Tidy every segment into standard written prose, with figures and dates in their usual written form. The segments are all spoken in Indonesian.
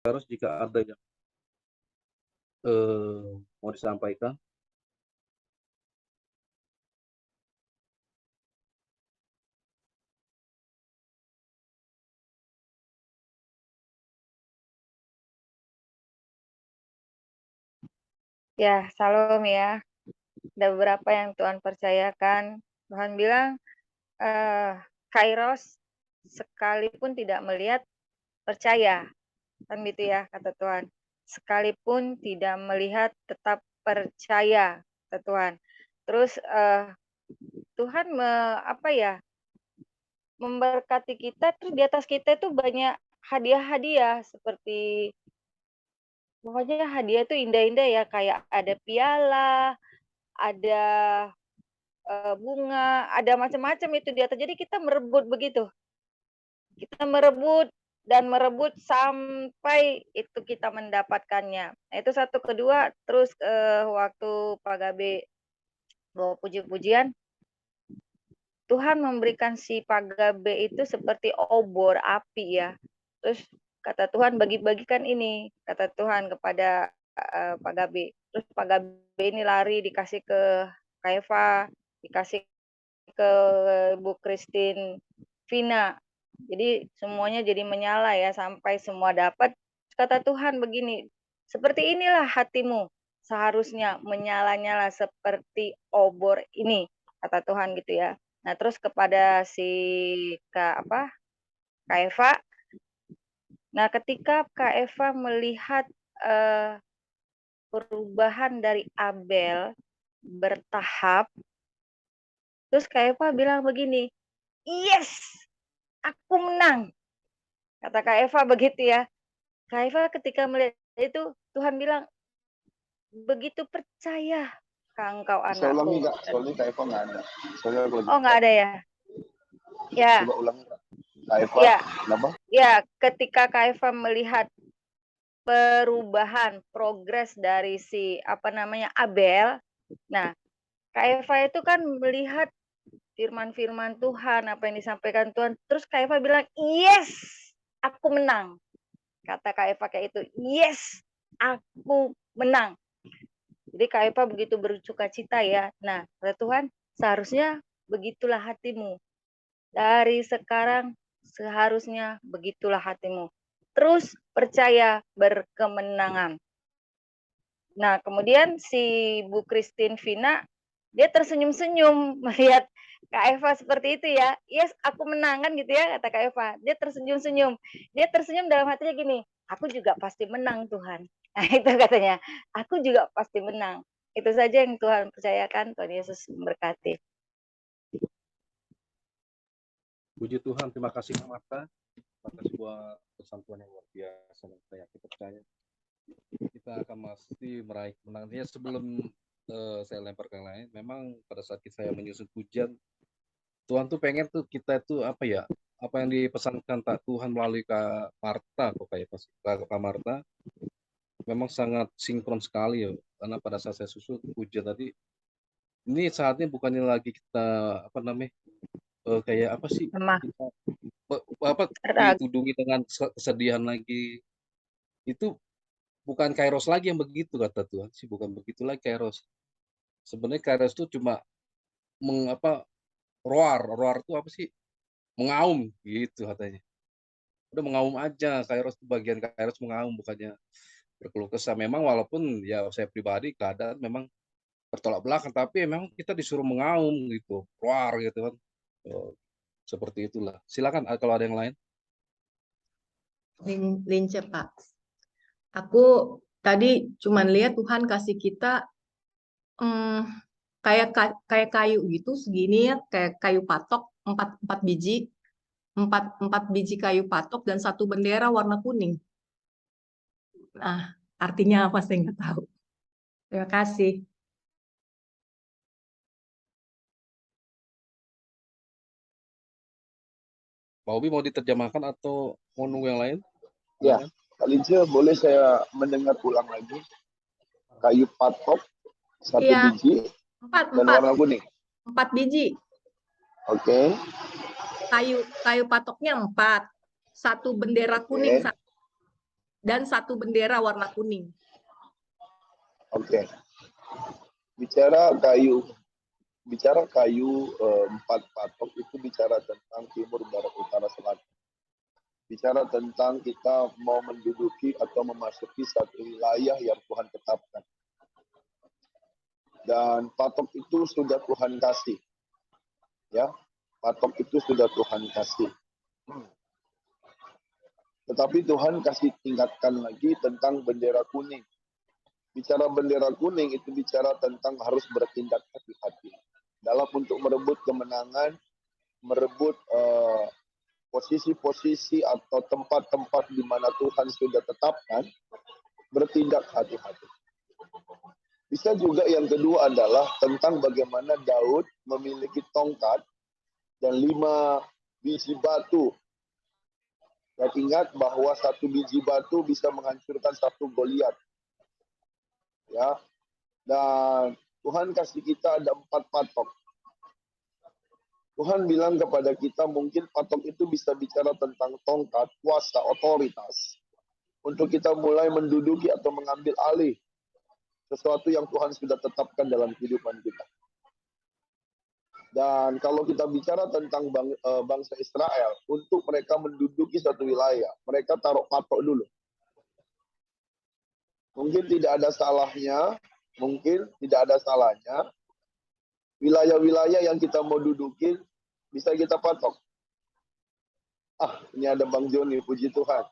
Kairos jika ada yang mau disampaikan. Ya, salam ya. Ada beberapa yang Tuhan percayakan. Tuhan bilang, Kairos sekalipun tidak melihat, percaya. Kan gitu ya, kata Tuhan. Sekalipun tidak melihat, tetap percaya, kata Tuhan. Terus Tuhan memberkati kita, terus di atas kita itu banyak hadiah-hadiah seperti pokoknya hadiah itu indah-indah ya, kayak ada piala, ada bunga, ada macam-macam itu di atas. Jadi kita merebut begitu. Kita merebut dan merebut sampai itu kita mendapatkannya. Nah, itu satu. Kedua, terus waktu Pak Gabe bawa puji-pujian, Tuhan memberikan si Pak Gabe itu seperti obor api ya. Terus kata Tuhan bagi-bagikan ini, kata Tuhan kepada Pak Gabe. Terus Pak Gabe ini lari dikasih ke Kaifa, dikasih ke Bu Christine Vina. Jadi semuanya jadi menyala ya sampai semua dapat. Kata Tuhan begini, seperti inilah hatimu seharusnya menyala-nyala seperti obor ini, kata Tuhan gitu ya. Nah, terus kepada si Kak Eva. Nah, ketika Kak Eva melihat perubahan dari Abel bertahap, terus Kak Eva bilang begini, yes, aku menang. Kata Kak Eva begitu ya. Kak Eva ketika melihat itu, Tuhan bilang, begitu percaya engkau Bisa ulangi anakku. Kak, soalnya Kak Eva nggak ada. Soalnya aku lagi Nggak ada ya? Ya. Coba ulangi Kak. Kak Eva, ya. kenapa? Ya, ketika Kak Eva melihat perubahan, progres dari si Abel. Nah, Kak Eva itu kan melihat firman-firman Tuhan, apa yang disampaikan Tuhan. Terus Kak Eva bilang, yes, aku menang. Kata Kak Eva kayak itu, yes, aku menang. Jadi Kak Eva begitu bersukacita ya. Nah, kata Tuhan, seharusnya begitulah hatimu. Dari sekarang seharusnya begitulah hatimu. Terus percaya berkemenangan. Nah, kemudian si Bu Christine Vina, dia tersenyum-senyum melihat Kak Eva seperti itu ya. Yes, aku menang kan gitu ya, kata Kak Eva. Dia tersenyum-senyum. Dia tersenyum dalam hatinya gini, aku juga pasti menang Tuhan. Nah, itu katanya, aku juga pasti menang. Itu saja yang Tuhan percayakan. Tuhan Yesus memberkati. Puji Tuhan, terima kasih Kak Marta atas sebuah pesan Tuhan yang luar biasa dan saya percaya kita akan pasti meraih kemenangannya. Sebelum saya lempar ke yang lain, memang pada saat saya menyusun pujian, Tuhan tuh pengen tuh kita itu apa yang dipesankan tak Tuhan melalui Kak Marta, Kak Marta, memang sangat sinkron sekali ya. Karena pada saat saya susun pujian tadi, ini saatnya bukannya lagi kita kayak apa sih? Kita ditudungi dengan kesedihan lagi. Itu bukan Kairos lagi yang begitu kata Tuhan sih, bukan begitu lagi Kairos. Sebenarnya Kairos itu cuma roar itu apa sih? Mengaum gitu katanya. Udah mengaum aja, Kairos itu bagian Kairos mengaum, bukannya berkeluh kesah. Memang walaupun ya saya pribadi keadaan memang bertolak belakang, tapi memang kita disuruh mengaum gitu, roar gitu kan. Seperti itulah. Silakan kalau ada yang lain. Lince Pak. Aku tadi cuman lihat Tuhan kasih kita kayak kayu gitu segini ya, kayak kayu patok empat biji kayu patok dan satu bendera warna kuning. Nah, artinya apa saya nggak tahu. Terima kasih. Pak Obi mau diterjemahkan atau mau nunggu yang lain? Ya, Kak Lince, boleh saya mendengar ulang lagi? Kayu patok, satu biji, dan warna kuning. 4 biji. Oke. Kayu patoknya 4. Satu bendera kuning. dan 1 bendera warna kuning. Oke. Bicara kayu 4 patok itu bicara tentang timur, barat, utara, selatan. Bicara tentang kita mau menduduki atau memasuki satu wilayah yang Tuhan tetapkan. Dan patok itu sudah Tuhan kasih. Ya, patok itu sudah Tuhan kasih. Tetapi Tuhan kasih tingkatkan lagi tentang bendera kuning. Bicara bendera kuning itu bicara tentang harus bertindak hati-hati dalam untuk merebut kemenangan, merebut posisi-posisi atau tempat-tempat di mana Tuhan sudah tetapkan, bertindak hati-hati. Bisa juga yang kedua adalah tentang bagaimana Daud memiliki tongkat dan 5 biji batu. Dan ingat bahwa 1 biji batu bisa menghancurkan 1 Goliat. Ya. Dan Tuhan kasih kita ada 4 patok. Tuhan bilang kepada kita mungkin patok itu bisa bicara tentang tongkat, kuasa, otoritas. Untuk kita mulai menduduki atau mengambil alih sesuatu yang Tuhan sudah tetapkan dalam kehidupan kita. Dan kalau kita bicara tentang bangsa Israel, untuk mereka menduduki satu wilayah, mereka taruh patok dulu. Mungkin tidak ada salahnya, wilayah-wilayah yang kita mau dudukin, bisa kita patok. Ini ada Bang Joni, puji Tuhan.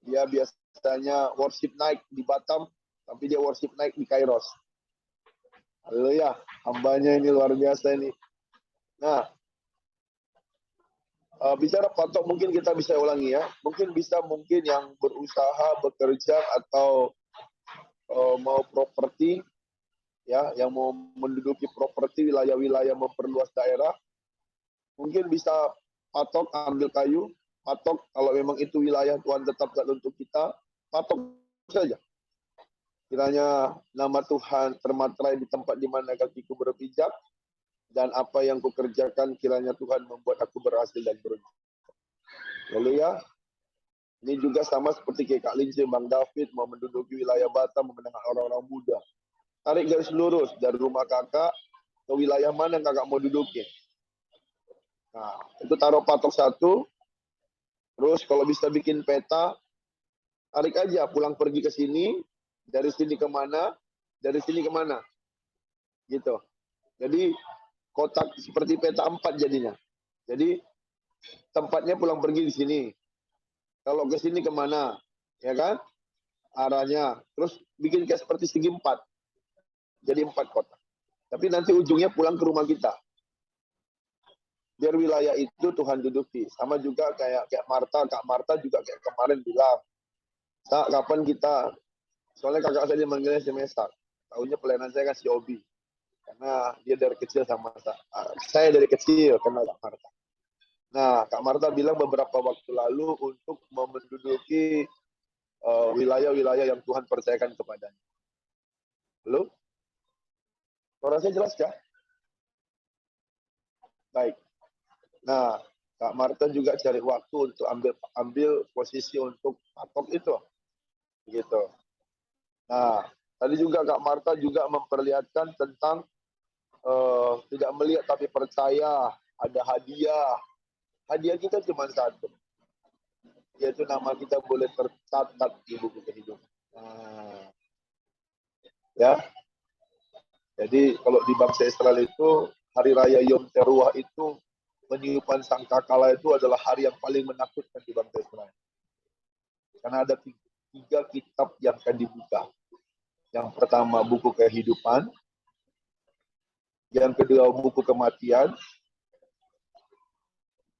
Dia biasanya worship night di Batam, tapi dia worship night di Kairos. Haleluya, hambanya ini luar biasa ini. Nah, bicara patok mungkin kita bisa ulangi ya. Mungkin yang berusaha, bekerja atau mau properti, ya, yang mau menduduki properti wilayah-wilayah memperluas daerah, mungkin bisa patok, ambil kayu, patok kalau memang itu wilayah Tuhan tetapkan untuk kita, patok saja. Kiranya nama Tuhan termaterai di tempat di mana kakiku berpijak, dan apa yang kukerjakan kiranya Tuhan membuat aku berhasil dan beruntung. Lalu ya, ini juga sama seperti kayak Kak Lince, Bang David mau menduduki wilayah Batam, memenangkan orang-orang muda. Tarik garis lurus dari rumah kakak ke wilayah mana yang kakak mau duduki. Nah, itu taruh patok 1. Terus kalau bisa bikin peta, tarik aja, pulang pergi ke sini, dari sini kemana, dari sini kemana. Gitu. Jadi kotak seperti peta 4 jadinya. Jadi tempatnya pulang pergi di sini. Kalau ke sini kemana, ya kan? Arahnya. Terus bikin kayak seperti segi 4. Jadi 4 kotak. Tapi nanti ujungnya pulang ke rumah kita. Biar wilayah itu Tuhan duduki. Sama juga kayak Kak Marta juga kayak kemarin bilang, kapan kita, soalnya kakak saya manggilnya si Mesak. Tahunya pelayanan saya kan si Obi. Karena dia dari kecil sama saya dari kecil kenal Kak Marta. Nah, Kak Marta bilang beberapa waktu lalu untuk menduduki wilayah-wilayah yang Tuhan percayakan kepadanya. Halo? Suara saya jelas kah? Baik. Nah, Kak Marta juga cari waktu untuk ambil posisi untuk patok itu. Gitu. Nah, tadi juga Kak Marta juga memperlihatkan tentang tidak melihat tapi percaya, ada hadiah. Hadiah kita cuma 1. Yaitu nama kita boleh tercatat di buku kehidupan. Nah, ya. Jadi kalau di bangsa Israel itu hari raya Yom Teruah itu peniupan sangkakala itu adalah hari yang paling menakutkan di bangsa Israel. Karena ada 3 kitab yang akan dibuka. Yang pertama buku kehidupan, yang kedua buku kematian,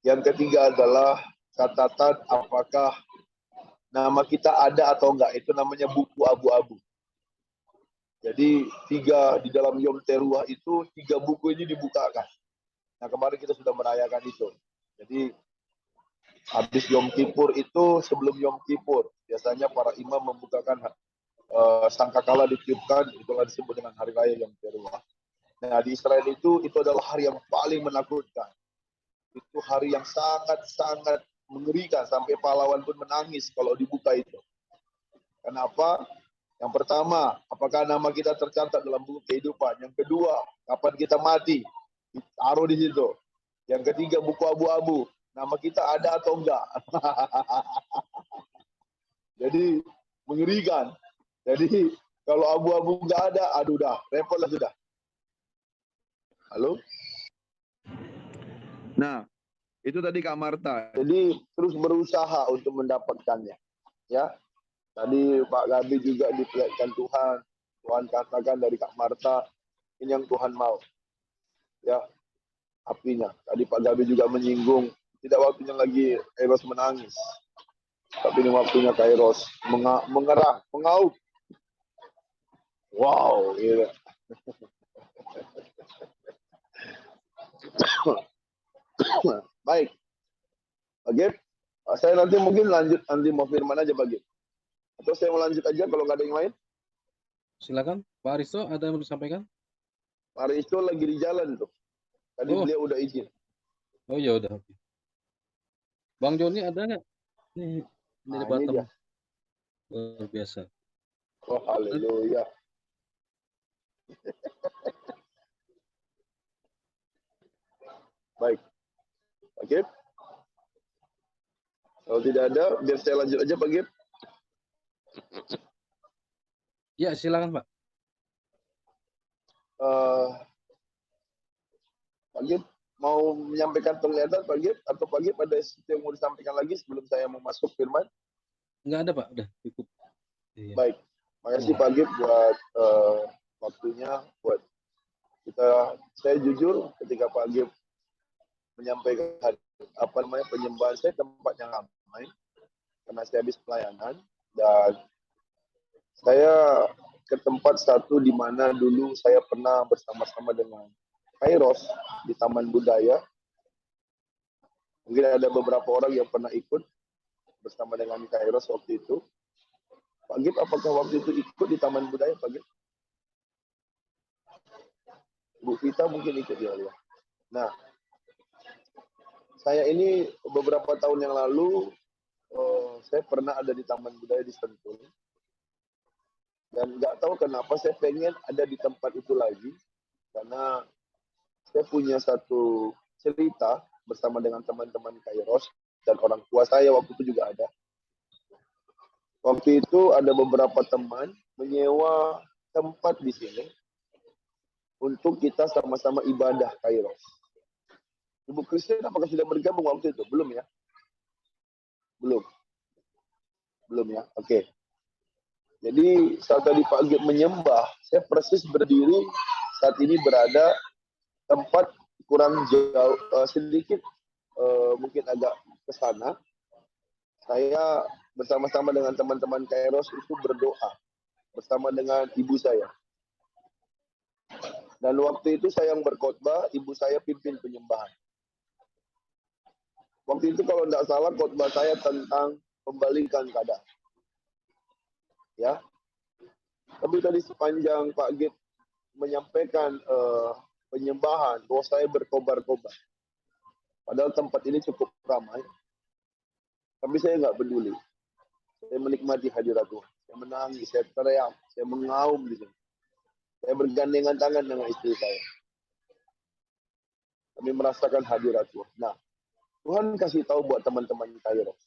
yang ketiga adalah catatan apakah nama kita ada atau enggak. Itu namanya buku abu-abu. Jadi 3 di dalam Yom Teruah itu 3 buku ini dibukakan. Nah kemarin kita sudah merayakan itu. Jadi habis Yom Kippur itu, sebelum Yom Kippur biasanya para imam membukakan sangkakala ditiupkan, itulah disebut dengan hari raya Yom Teruah. Nah di Israel itu adalah hari yang paling menakutkan. Itu hari yang sangat-sangat mengerikan sampai pahlawan pun menangis kalau dibuka itu. Kenapa? Yang pertama, apakah nama kita tercatat dalam buku kehidupan? Yang kedua, kapan kita mati? Taruh di situ. Yang ketiga, buku abu-abu. Nama kita ada atau enggak? Jadi mengerikan. Jadi kalau abu-abu enggak ada, aduh dah, repot lah sudah. Halo? Nah, itu tadi Kak Marta. Jadi terus berusaha untuk mendapatkannya. Ya. Tadi Pak Gabi juga diperlihatkan Tuhan. Tuhan katakan dari Kak Marta, ini yang Tuhan mau. Ya, apinya. Tadi Pak Gabi juga menyinggung, tidak waktunya lagi Kairos menangis. Tapi ini waktunya Kairos mengerah, mengaum. Wow, gitu. Baik. Oke. Saya nanti mungkin lanjut, nanti mau firman aja Pak Gip. Atau saya mau lanjut aja kalau nggak ada yang lain? Silakan, Pak Aristo, ada yang mau disampaikan? Pak Risto lagi di jalan tuh. Tadi beliau udah izin. Oh ya udah. Oke. Bang Joni ada nggak? Ini dari Nah, ini Batam. dia. Luar biasa. Oh, haleluya. Baik. Pak Gip. Kalau tidak ada, biar saya lanjut aja Pak Gip. Ya silakan Pak. Pak Gip mau menyampaikan penglihatan Pak Gip, atau Pak Gip ada sesuatu yang mau disampaikan lagi sebelum saya mau masuk firman? Nggak ada Pak, udah cukup. Iya. Baik, makasih Pak Gip buat waktunya, buat kita. Saya jujur ketika Pak Gip menyampaikan penyembahan, saya tempatnya ramai karena saya habis pelayanan, dan saya ke tempat satu di mana dulu saya pernah bersama-sama dengan Kairos di Taman Budaya. Mungkin ada beberapa orang yang pernah ikut bersama dengan Kairos waktu itu. Pak Gip, apakah waktu itu ikut di Taman Budaya, Pak Gip? Bu Vita mungkin ikut ya. Nah, saya ini beberapa tahun yang lalu, saya pernah ada di Taman Budaya di Sentul. Dan nggak tahu kenapa saya pengen ada di tempat itu lagi. Karena saya punya satu cerita bersama dengan teman-teman Kairos, dan orang tua saya waktu itu juga ada. Waktu itu ada beberapa teman menyewa tempat di sini untuk kita sama-sama ibadah Kairos. Ibu Kristen apakah sudah bergabung waktu itu? Belum ya? Belum ya? Oke. Jadi saat tadi Pak Gip menyembah, saya persis berdiri saat ini berada tempat kurang jauh, sedikit mungkin agak ke sana. Saya bersama-sama dengan teman-teman Kairos itu berdoa bersama dengan ibu saya. Dan waktu itu saya yang berkhotbah, ibu saya pimpin penyembahan. Waktu itu kalau tidak salah khotbah saya tentang membalikan keadaan. Ya. Tapi tadi sepanjang Pak Gip menyampaikan penyembahan, bahwa saya berkobar-kobar. Padahal tempat ini cukup ramai. Tapi saya nggak peduli. Saya menikmati hadirat Tuhan. Saya menangis, saya teriak, saya mengaum di sini. Saya bergandengan tangan dengan istri saya. Kami merasakan hadirat Tuhan. Nah, Tuhan kasih tahu buat teman-teman Kairos.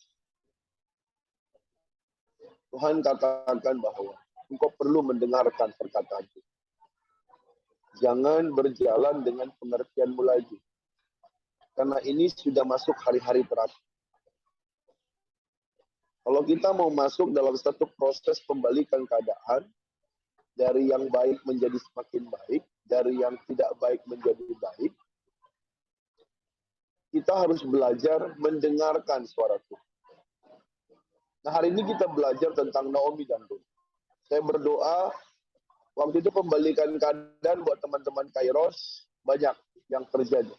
Tuhan katakan bahwa engkau perlu mendengarkan perkataan itu. Jangan berjalan dengan pengertianmu lagi. Karena ini sudah masuk hari-hari terakhir. Kalau kita mau masuk dalam satu proses pembalikan keadaan, dari yang baik menjadi semakin baik, dari yang tidak baik menjadi baik, kita harus belajar mendengarkan suara Tuhan. Nah, hari ini kita belajar tentang Naomi dan Ruth. Saya berdoa, waktu itu pembalikan keadaan buat teman-teman Kairos, banyak yang terjadi.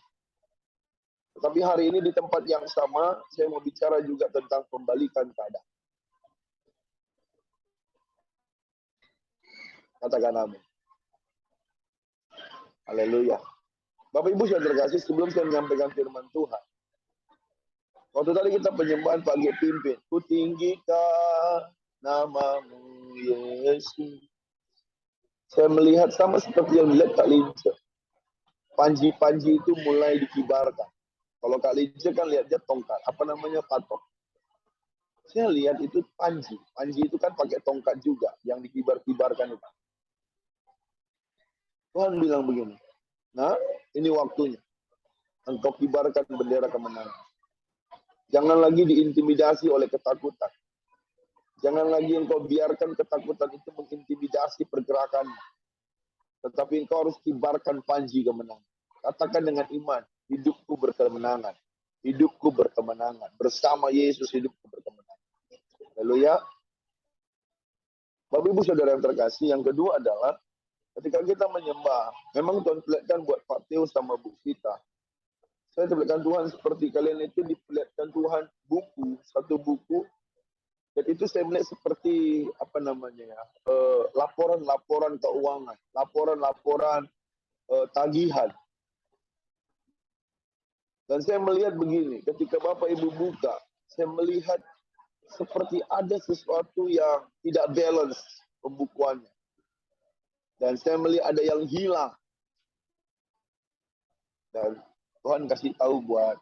Tetapi hari ini di tempat yang sama, saya mau bicara juga tentang pembalikan keadaan. Katakan amin. Haleluya. Bapak Ibu yang terkasih, sebelum saya menyampaikan firman Tuhan, waktu tadi kita penyembahan Pak Gip pimpin, ku tinggikan namamu, Yesus. Saya melihat sama seperti yang dilihat Kak Lince. Panji-panji itu mulai dikibarkan. Kalau Kak Lince kan lihat dia tongkat, apa namanya, patok. Saya lihat itu panji. Panji itu kan pakai tongkat juga, yang dikibar-kibarkan itu. Tuhan bilang begini, nah ini waktunya. Engkau kibarkan bendera kemenangan. Jangan lagi diintimidasi oleh ketakutan. Jangan lagi engkau biarkan ketakutan itu mengintimidasi pergerakanmu. Tetapi engkau harus kibarkan panji kemenangan. Katakan dengan iman, hidupku berkemenangan. Hidupku berkemenangan. Bersama Yesus hidupku berkemenangan. Haleluya. Bapak Ibu Saudara yang terkasih, yang kedua adalah ketika kita menyembah, memang Tuhan perlihatkan buat Pak Teo sama Bu kita. Saya perlihatkan Tuhan seperti kalian itu diperlihatkan Tuhan buku, satu buku. Dan itu saya melihat seperti apa namanya ya, laporan-laporan keuangan, laporan-laporan tagihan. Dan saya melihat begini, ketika Bapak Ibu buka, saya melihat seperti ada sesuatu yang tidak balance pembukuannya. Dan saya melihat ada yang hilang. Dan Tuhan kasih tahu buat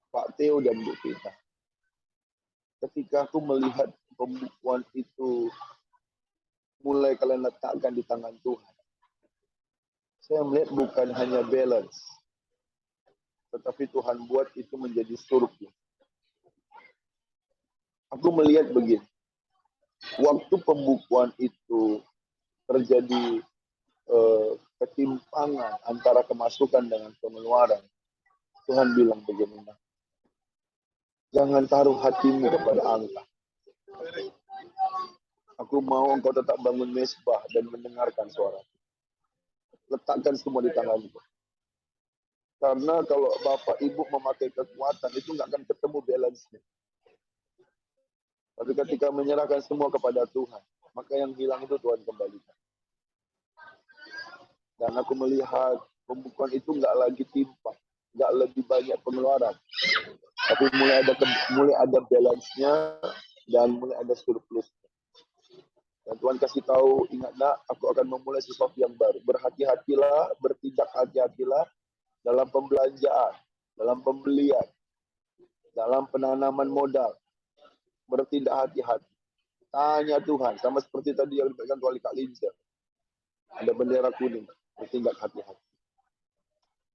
Pak Teo dan Bu Vita. Ketika aku melihat pembukuan itu mulai kalian letakkan di tangan Tuhan, saya melihat bukan hanya balance, tetapi Tuhan buat itu menjadi surplus. Aku melihat begini, waktu pembukuan itu terjadi ketimpangan antara kemasukan dengan pengeluaran, Tuhan bilang begini, jangan taruh hatimu kepada angka. Aku mau engkau tetap bangun mesbah dan mendengarkan suara. Letakkan semua di tanganmu. Karena kalau Bapak Ibu memakai kekuatan, itu nggak akan ketemu balance-nya. Tapi ketika menyerahkan semua kepada Tuhan, maka yang hilang itu Tuhan kembalikan. Dan aku melihat pembukuan itu nggak lagi timpang, nggak lebih banyak pengeluaran. Tapi mulai ada balance-nya dan mulai ada surplus. Dan Tuhan kasih tahu, ingat nak, aku akan memulai sesuatu yang baru. Berhati-hatilah, bertindak hati-hatilah dalam pembelanjaan, dalam pembelian, dalam penanaman modal. Bertindak hati-hati. Tanya Tuhan, sama seperti tadi yang diberikan oleh Kak Lince. Ada bendera kuning, bertindak hati-hati.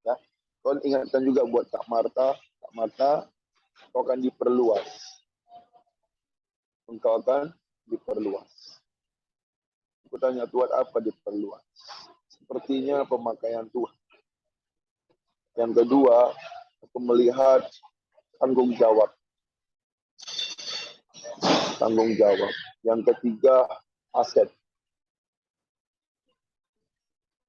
Ya, Tuhan ingatkan juga buat Kak Marta, kau akan diperluas. Engkau akan diperluas. Aku tanya Tuhan, apa diperluas? Sepertinya pemakaian Tuhan. Yang kedua, aku melihat tanggung jawab. Tanggung jawab. Yang ketiga, aset.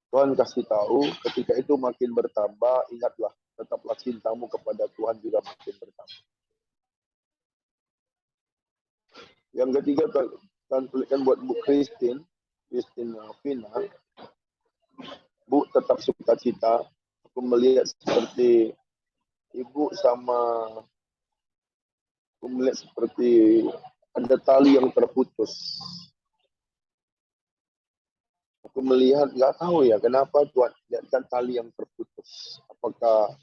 Tuhan kasih tahu, ketika itu makin bertambah, ingatlah, tetaplah cintamu kepada Tuhan juga makin bertambah. Yang ketiga, Tuhan tuliskan buat Bu Christine Vina. Bu tetap sukacita. Aku melihat seperti Ibu aku melihat seperti ada tali yang terputus. Aku melihat, nggak tahu ya kenapa Tuhan lihatkan tali yang terputus. Apakah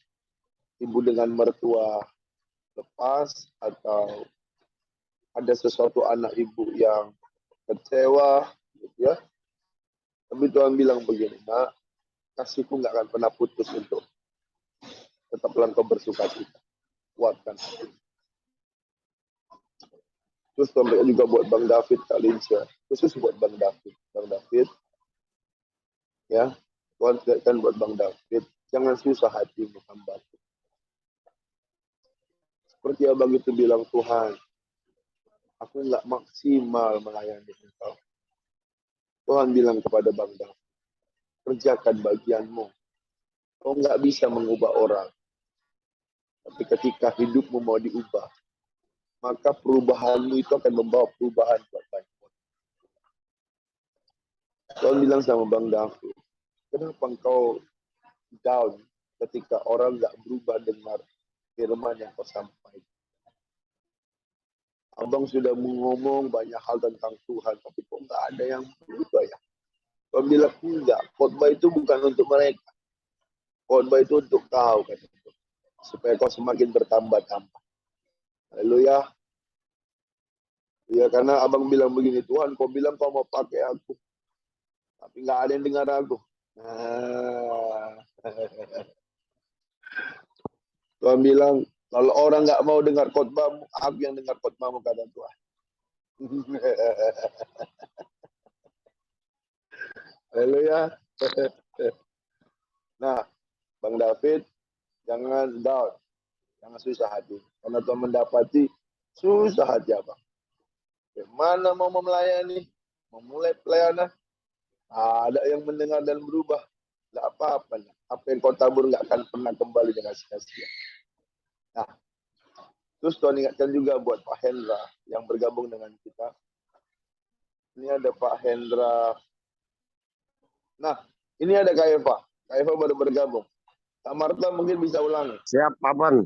Ibu dengan mertua lepas atau ada sesuatu anak Ibu yang kecewa, gitu ya. Tapi Tuhan bilang begini, nak, kasihku nggak akan pernah putus untuk tetaplah engkau bersukacita, kuatkan. Terus Tuhan juga buat Bang David, Kak Lince, khusus buat Bang David, ya, Tuhan lihatkan buat Bang David, jangan susah hatimu hambaku. Seperti abang itu bilang, Tuhan, aku nggak maksimal melayani engkau. Tuhan bilang kepada Bang David, kerjakan bagianmu. Kau nggak bisa mengubah orang. Tapi ketika hidupmu mau diubah, maka perubahanmu itu akan membawa perubahan buat banyak orang. Tuhan bilang sama Bang David, kenapa engkau down ketika orang nggak berubah dengar firman yang kau sampaikan? Abang sudah ngomong banyak hal tentang Tuhan, tapi kok nggak ada yang berubah ya? Abang bilang, enggak, khotbah itu bukan untuk mereka. Khotbah itu untuk kau, kata Tuhan. Supaya kau semakin bertambah-tambah. Haleluya. Ya, karena abang bilang begini, Tuhan, kau bilang kau mau pakai aku. Tapi nggak ada yang dengar aku. Nah. Tuhan bilang, kalau orang nggak mau dengar khotbahmu, aku yang dengar khotbahmu, kata Tuhan. Haleluya. Nah, Bang David, jangan down, jangan susah hati. Karena Tuhan mendapati susah hati abang. Mana mau melayani, memulai pelayanan, ada yang mendengar dan berubah. Nggak apa-apa. Apa yang kau tabur nggak akan pernah kembali dengan sia-sia. Nah, terus Tuhan ingatkan juga buat Pak Hendra yang bergabung dengan kita. Ini ada Pak Hendra. Nah, ini ada Kak Eva. Kak Eva baru bergabung. Kak Marta mungkin bisa ulangi. Siap, Pak Pon.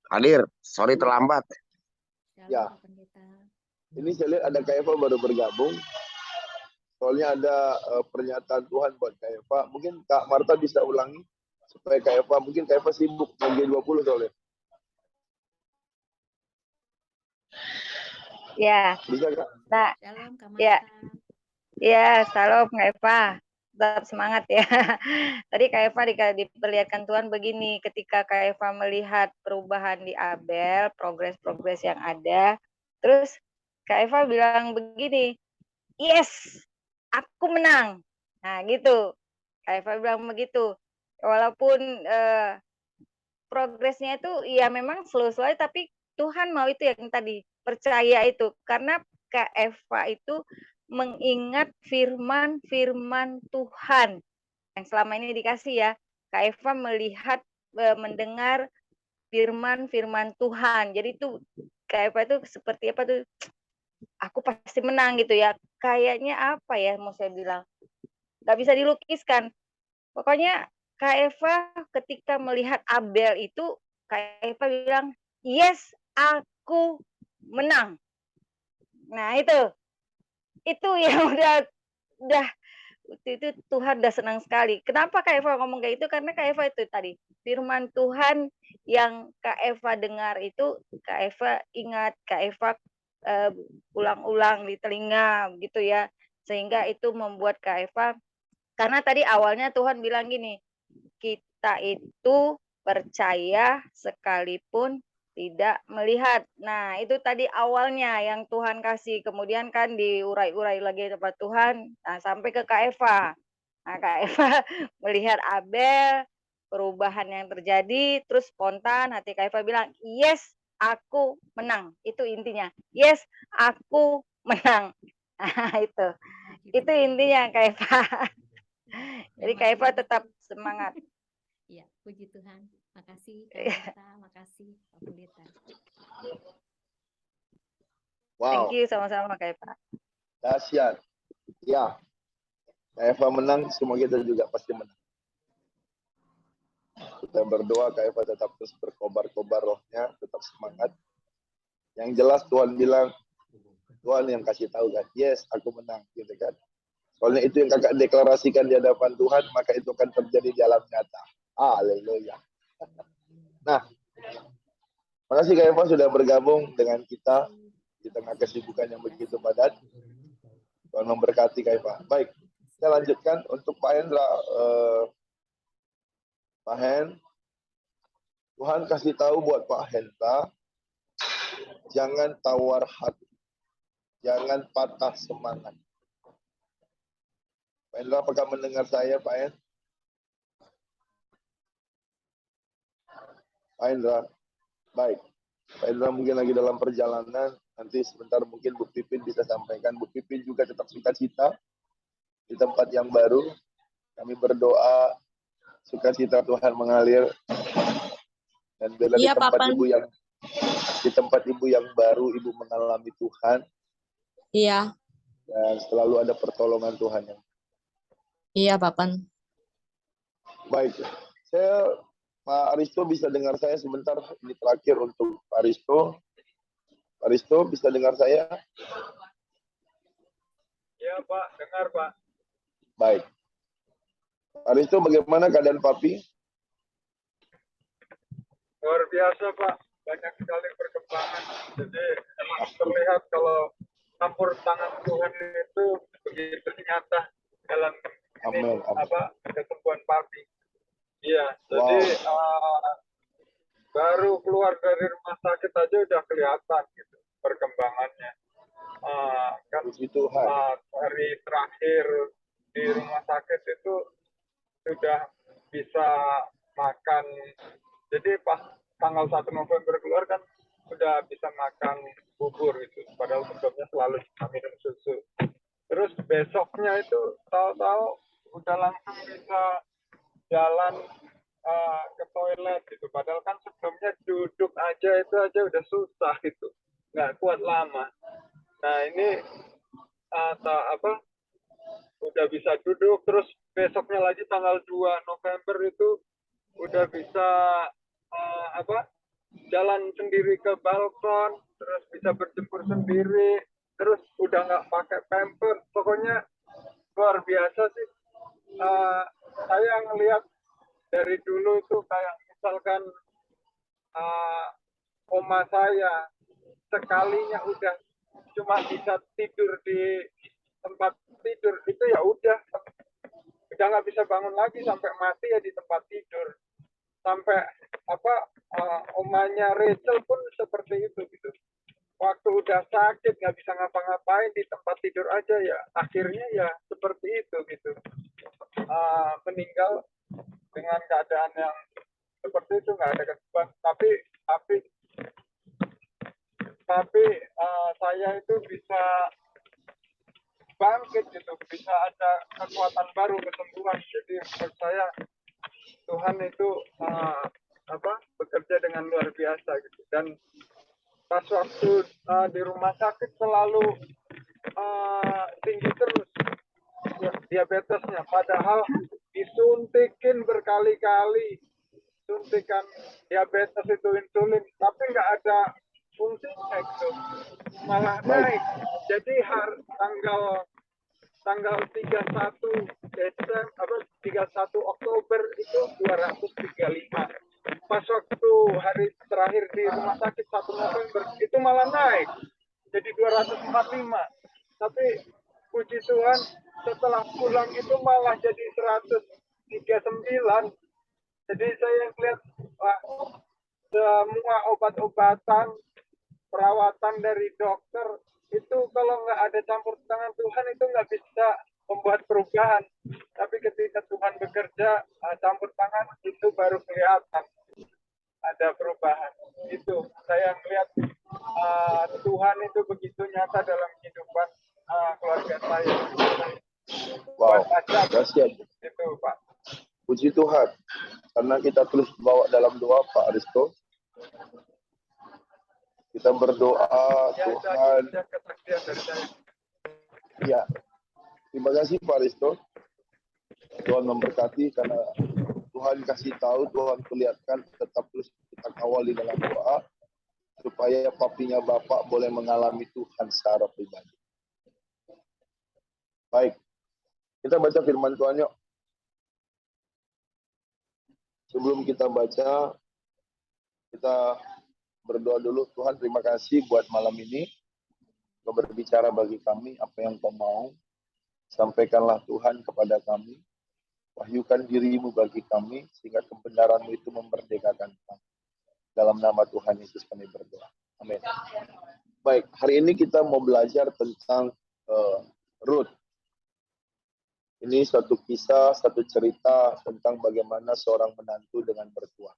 Hadir. Sorry terlambat. Ya. Ini saya lihat ada Kak Eva baru bergabung. Soalnya ada pernyataan Tuhan buat Kak Eva. Mungkin Kak Marta bisa ulangi supaya Kak Eva, mungkin Kak Eva sibuk G20 soalnya. Ya. Bisa Kak? Nah, Shalom, Kak ya. Marta. Ya, salam Kak Eva. Tetap semangat ya. Tadi Kak Eva diperlihatkan Tuhan begini, ketika Kak Eva melihat perubahan di Abel, progres-progres yang ada, terus Kak Eva bilang begini, yes, aku menang. Nah gitu, Kak Eva bilang begitu. Walaupun progresnya itu ya memang slow-slow, tapi Tuhan mau itu yang tadi, percaya itu. Karena Kak Eva itu mengingat firman-firman Tuhan yang selama ini dikasih ya. Kak Eva melihat, mendengar firman-firman Tuhan. Jadi itu Kak Eva itu seperti apa tuh, aku pasti menang gitu ya. Kayaknya apa ya mau saya bilang, nggak bisa dilukiskan. Pokoknya Kak Eva ketika melihat Abel itu, Kak Eva bilang, yes, aku menang. Nah itu yang udah itu Tuhan udah senang sekali. Kenapa Kak Eva ngomong kayak itu? Karena Kak Eva itu tadi firman Tuhan yang Kak Eva dengar itu, Kak Eva ingat, Kak Eva ulang-ulang di telinga gitu ya, sehingga itu membuat Kak Eva, karena tadi awalnya Tuhan bilang gini, kita itu percaya sekalipun tidak melihat. Nah, itu tadi awalnya yang Tuhan kasih. Kemudian kan diurai-urai lagi kepada Tuhan, nah, sampai ke Kak Eva. Nah, Kak Eva melihat Abel, perubahan yang terjadi, terus spontan hati Kak Eva bilang, yes, aku menang. Itu intinya. Yes, aku menang. Nah, itu intinya Kak Eva. Jadi Kak Eva tetap semangat. Iya, puji Tuhan. Makasih Kak Marta, makasih Pak Pendeta. Wow, Thank you, sama-sama Kak Eva. dahsyat. Ya, Kak Eva menang, semua kita juga pasti menang. Kita berdoa Kak Eva tetap terus berkobar-kobar rohnya, tetap semangat. Yang jelas Tuhan bilang, Tuhan yang kasih tahu kan, yes, aku menang, gitu kan. Soalnya itu yang kakak deklarasikan di hadapan Tuhan, maka itu akan terjadi di alam nyata. Haleluya. Nah, makasih Kak Eva sudah bergabung dengan kita di tengah kesibukan yang begitu padat. Tuhan memberkati Kak Eva. Baik, kita lanjutkan untuk Pak Hendra. Pak Hen, Tuhan kasih tahu buat Pak Hendra, jangan tawar hati, jangan patah semangat. Pak Hendra, apakah mendengar saya Pak Hen? Pak Hendra, baik. Pak Hendra mungkin lagi dalam perjalanan, nanti sebentar mungkin Bu Pipin bisa sampaikan. Bu Pipin juga tetap sukacita di tempat yang baru. Kami berdoa sukacita Tuhan mengalir, dan bila Iya, di tempat Papan. ibu yang baru, ibu mengalami Tuhan, Iya, dan selalu ada pertolongan Tuhan yang iya, Papan. baik. Pak Aristo bisa dengar saya sebentar, ini terakhir untuk Pak Aristo. Pak Risto, bisa dengar saya? Ya Pak, dengar Pak. Baik. Pak Risto, bagaimana keadaan Papi? Luar biasa Pak, banyak sekali perkembangan. Jadi emang terlihat kalau campur tangan Tuhan itu begitu nyata dalam Amin. kesembuhan Papi. Iya, Wow. jadi baru keluar dari rumah sakit aja udah kelihatan gitu perkembangannya. Kan Puji Tuhan. hari terakhir di rumah sakit itu sudah bisa makan. Jadi pas tanggal 1 November keluar kan sudah bisa makan bubur gitu. Padahal sebelumnya selalu minum susu. Terus besoknya itu tahu-tahu udah langsung bisa jalan ke toilet gitu. Padahal kan sebelumnya duduk aja itu aja udah susah gitu. Nggak kuat lama. Nah ini udah bisa duduk, terus besoknya lagi tanggal 2 November itu udah bisa jalan sendiri ke balkon, terus bisa berjemur sendiri, terus udah nggak pakai pampers. Pokoknya luar biasa sih. Saya ngelihat dari dulu itu kayak misalkan oma saya sekalinya udah cuma bisa tidur di tempat tidur itu ya udah nggak bisa bangun lagi sampai mati ya di tempat tidur. Sampai omanya Rachel pun seperti itu gitu. Waktu udah sakit nggak bisa ngapa-ngapain di tempat tidur aja ya akhirnya ya seperti itu gitu. Meninggal dengan keadaan yang seperti itu, nggak ada kesembuhan. Tapi saya itu bisa bangkit gitu, bisa ada kekuatan baru, kesembuhan. Jadi menurut saya Tuhan itu bekerja dengan luar biasa gitu. Dan pas waktu di rumah sakit selalu tinggi terus diabetesnya, padahal disuntikin berkali-kali suntikan diabetes itu insulin, tapi nggak ada fungsinya gitu, malah naik. Jadi tanggal 31 Oktober itu 235. Pas waktu hari terakhir di rumah sakit 1 November itu malah naik jadi 245. Tapi puji Tuhan setelah pulang itu malah jadi 139. Jadi saya lihat semua obat-obatan, perawatan dari dokter itu kalau nggak ada campur tangan Tuhan itu nggak bisa membuat perubahan. Tapi ketika Tuhan bekerja, campur tangan itu baru kelihatan ada perubahan. Itu saya melihat Tuhan itu begitu nyata dalam kehidupan keluarga saya. Wow, dahsyat. Itu Pak. Puji Tuhan, karena kita terus bawa dalam doa Pak Risto. Kita berdoa Ya, Tuhan. kesaksian dari saya. Ya, terima kasih Pak Risto. Tuhan memberkati karena Tuhan kasih tahu, Tuhan perlihatkan, tetap terus kita kawali dalam doa supaya papinya Bapak boleh mengalami Tuhan secara pribadi. Baik, kita baca firman Tuhan yuk. Sebelum kita baca, kita berdoa dulu. Tuhan, terima kasih buat malam ini. Kau berbicara bagi kami apa yang Kau mau. Sampaikanlah Tuhan kepada kami. Wahyukan dirimu bagi kami, sehingga kebenaran-Mu itu memerdekakan kami. Dalam nama Tuhan Yesus kami berdoa. Amin. Baik, hari ini kita mau belajar tentang Ruth. Ini satu kisah, satu cerita tentang bagaimana seorang menantu dengan mertua.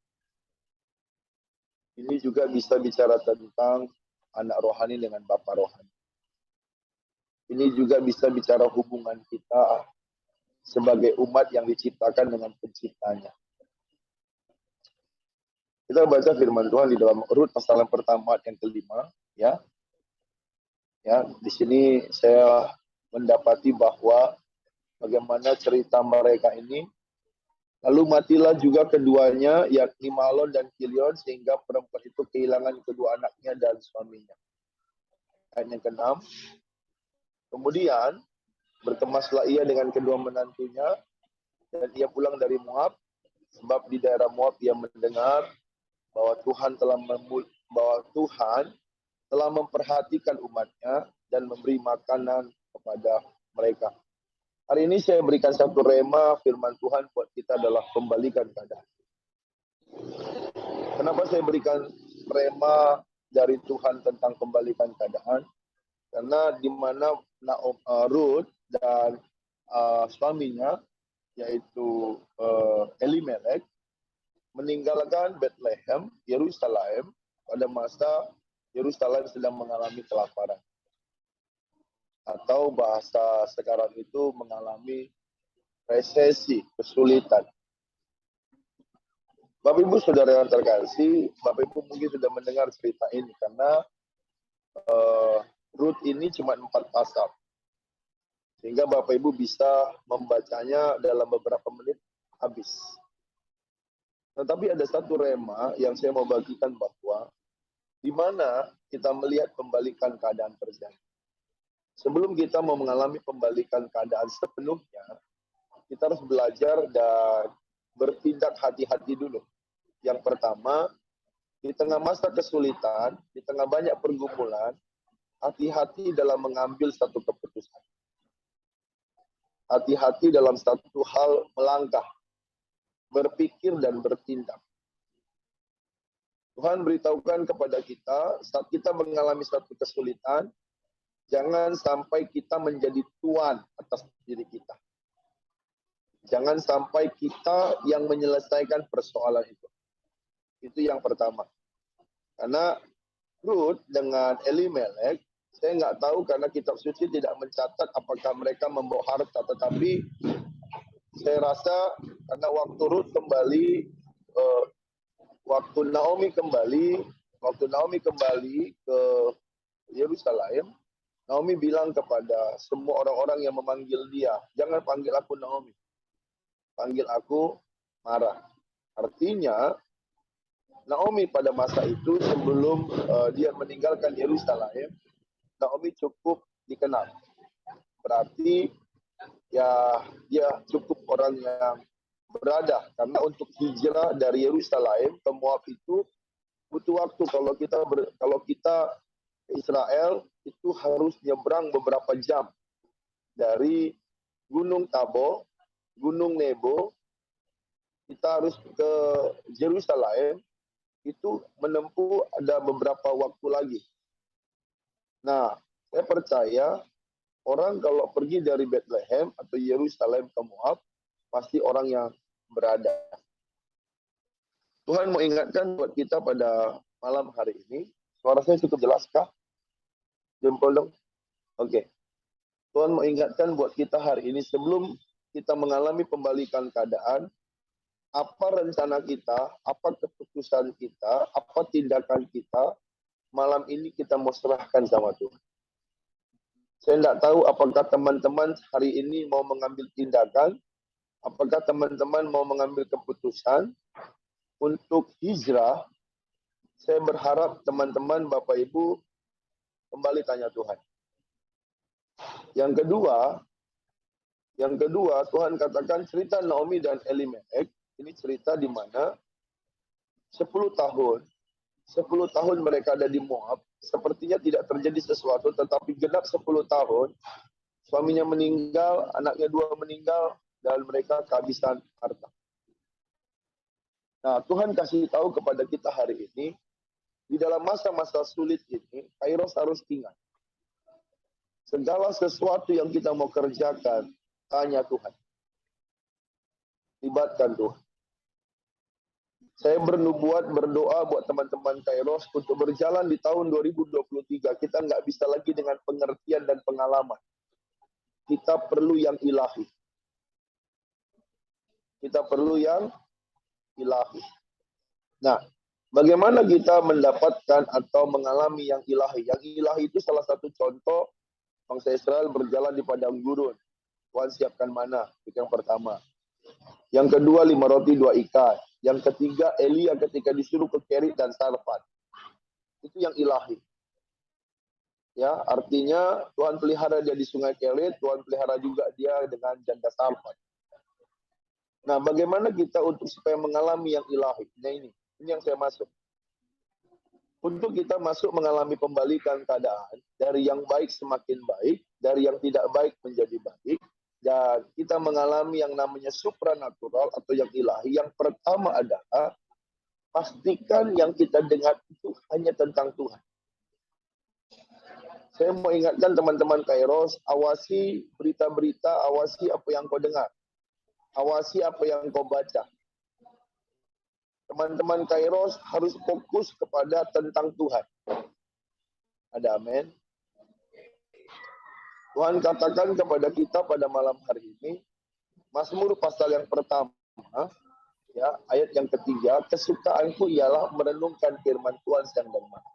Ini juga bisa bicara tentang anak rohani dengan bapak rohani. Ini juga bisa bicara hubungan kita sebagai umat yang diciptakan dengan penciptanya. Kita baca firman Tuhan di dalam Rut pasal yang pertama yang kelima, ya. Ya, di sini saya mendapati bahwa bagaimana cerita mereka ini. Lalu matilah juga keduanya, yakni Mahlon dan Kilion, sehingga perempuan itu kehilangan kedua anaknya dan suaminya. ayat yang ke-6. Kemudian berkemaslah ia dengan kedua menantunya, dan ia pulang dari Moab, sebab di daerah Moab ia mendengar bahwa Tuhan telah memperhatikan umatnya dan memberi makanan kepada mereka. Hari ini saya berikan satu rema firman Tuhan buat kita adalah kembalikan keadaan. Kenapa saya berikan rema dari Tuhan tentang kembalikan keadaan? Karena di mana Ruth dan suaminya yaitu Elimelek meninggalkan Bethlehem, Yerusalem pada masa Yerusalem sedang mengalami kelaparan. Atau bahasa sekarang itu mengalami resesi, kesulitan. Bapak Ibu Saudara yang terkasih, Bapak Ibu mungkin sudah mendengar cerita ini karena Ruth ini cuma 4 pasal. Sehingga Bapak Ibu bisa membacanya dalam beberapa menit habis. Tetapi ada satu rema yang saya mau bagikan bahwa di mana kita melihat pembalikan keadaan terjadi. Sebelum kita mau mengalami pembalikan keadaan sepenuhnya, kita harus belajar dan bertindak hati-hati dulu. Yang pertama, di tengah masa kesulitan, di tengah banyak pergumulan, hati-hati dalam mengambil satu keputusan. Hati-hati dalam satu hal melangkah, berpikir dan bertindak. Tuhan beritahukan kepada kita, saat kita mengalami satu kesulitan, jangan sampai kita menjadi tuan atas diri kita. Jangan sampai kita yang menyelesaikan persoalan itu. Itu yang pertama. Karena Ruth dengan Elimelek, saya nggak tahu karena kitab suci tidak mencatat apakah mereka membawa harta. Tetapi saya rasa karena waktu Ruth kembali, waktu Naomi kembali ke Yerusalem, Naomi bilang kepada semua orang-orang yang memanggil dia, jangan panggil aku Naomi, panggil aku Mara. Artinya, Naomi pada masa itu sebelum dia meninggalkan Yerusalem, Naomi cukup dikenal. Berarti ya dia cukup orang yang berada. Karena untuk hijrah dari Yerusalem ke Moab itu butuh waktu. Kalau kita ke Israel itu harus nyebrang beberapa jam dari Gunung Tabor, Gunung Nebo, kita harus ke Yerusalem, itu menempuh ada beberapa waktu lagi. Nah, saya percaya orang kalau pergi dari Bethlehem atau Yerusalem ke Moab, pasti orang yang berada. Tuhan mau ingatkan buat kita pada malam hari ini, suara saya cukup jelaskah? Jempol dong. Oke. Tuhan mau ingatkan buat kita hari ini, sebelum kita mengalami pembalikan keadaan, apa rencana kita, apa keputusan kita, apa tindakan kita, malam ini kita mau serahkan sama Tuhan. Saya tidak tahu apakah teman-teman hari ini mau mengambil tindakan, apakah teman-teman mau mengambil keputusan untuk hijrah. Saya berharap teman-teman, Bapak Ibu, kembali tanya Tuhan. Yang kedua, Tuhan katakan cerita Naomi dan Elimelek, ini cerita di mana 10 tahun mereka ada di Moab, sepertinya tidak terjadi sesuatu, tetapi genap 10 tahun, suaminya meninggal, anaknya 2 meninggal, dan mereka kehabisan harta. Nah, Tuhan kasih tahu kepada kita hari ini, di dalam masa-masa sulit ini, Kairos harus ingat. Segala sesuatu yang kita mau kerjakan, tanya Tuhan. Libatkan Tuhan. Saya berdoa buat teman-teman Kairos untuk berjalan di tahun 2023. Kita nggak bisa lagi dengan pengertian dan pengalaman. Kita perlu yang ilahi. Kita perlu yang ilahi. Nah, bagaimana kita mendapatkan atau mengalami yang ilahi? Yang ilahi itu salah satu contoh bangsa Israel berjalan di padang gurun. Tuhan siapkan mana, itu yang pertama. Yang kedua, 5 roti 2 ikan. Yang ketiga, Elia ketika disuruh ke Kerit dan Sarfat. Itu yang ilahi. Ya, artinya Tuhan pelihara dia di Sungai Kerit, Tuhan pelihara juga dia dengan janda Sarfat. Nah, bagaimana kita untuk supaya mengalami yang ilahi? Nah, ini yang saya masuk. Untuk kita masuk mengalami pembalikan keadaan dari yang baik semakin baik, dari yang tidak baik menjadi baik, dan kita mengalami yang namanya supranatural atau yang ilahi. Yang pertama adalah pastikan yang kita dengar itu hanya tentang Tuhan. Saya mau ingatkan teman-teman Kairos, awasi berita-berita, awasi apa yang kau dengar. Awasi apa yang kau baca. Teman-teman Kairos harus fokus kepada tentang Tuhan. Ada amin. Tuhan katakan kepada kita pada malam hari ini, Mazmur pasal yang pertama, ya, ayat yang ketiga, kesukaanku ialah merenungkan firman Tuhan siang dan malam.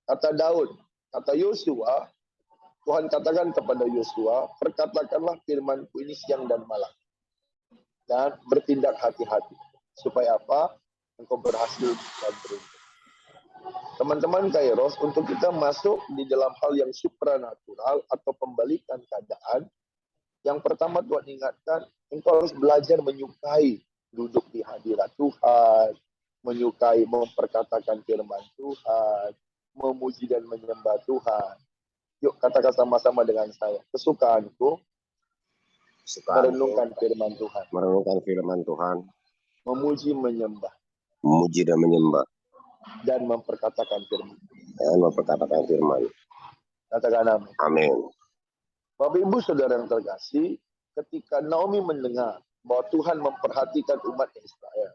Kata Daud, kata Yosua, Tuhan katakan kepada Yosua, perkatakanlah firman-Ku ini siang dan malam. Dan bertindak hati-hati. Supaya apa? Engkau berhasil dan beruntung. Teman-teman Kairos, untuk kita masuk di dalam hal yang supranatural atau pembalikan keadaan, yang pertama Tuhan ingatkan, engkau harus belajar menyukai duduk di hadirat Tuhan, menyukai memperkatakan firman Tuhan, memuji dan menyembah Tuhan. Yuk katakan sama-sama dengan saya. Kesukaanku merenungkan firman Tuhan. Merenungkan firman Tuhan. Memuji menyembah. Memuji dan menyembah. Dan memperkatakan firman. Dan memperkatakan firman. Katakan amin. Amin. Bapak Ibu Saudara yang terkasih, ketika Naomi mendengar bahwa Tuhan memperhatikan umat Israel,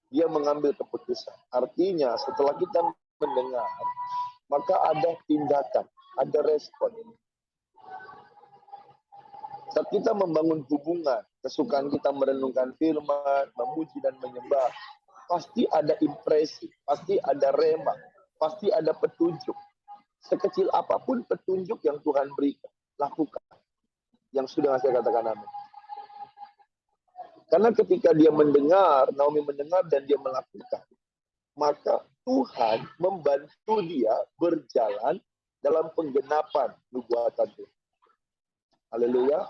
dia mengambil keputusan. Artinya setelah kita mendengar, maka ada tindakan, ada respon. Saat kita membangun hubungan, kesukaan kita merenungkan firman, memuji dan menyembah, pasti ada impresi, pasti ada rema, pasti ada petunjuk. Sekecil apapun petunjuk yang Tuhan berikan, lakukan. Yang sudah saya katakan amin. Karena ketika dia mendengar, Naomi mendengar dan dia melakukan, maka Tuhan membantu dia berjalan dalam penggenapan nubuatan Tuhan. Haleluya.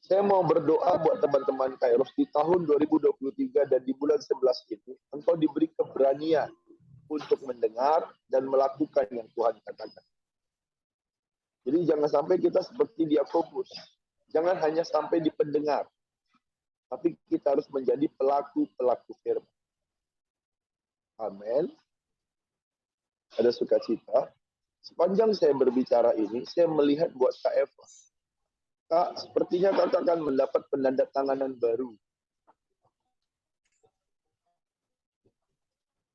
Saya mau berdoa buat teman-teman Kairos di tahun 2023 dan di bulan 11 ini, engkau diberi keberanian untuk mendengar dan melakukan yang Tuhan katakan. Jadi jangan sampai kita seperti di Yakobus. Jangan hanya sampai di pendengar. Tapi kita harus menjadi pelaku-pelaku firman. Amin. Ada sukacita. Sepanjang saya berbicara ini, saya melihat buat Kak Eva. Kak, sepertinya kakak akan mendapat penandatanganan baru.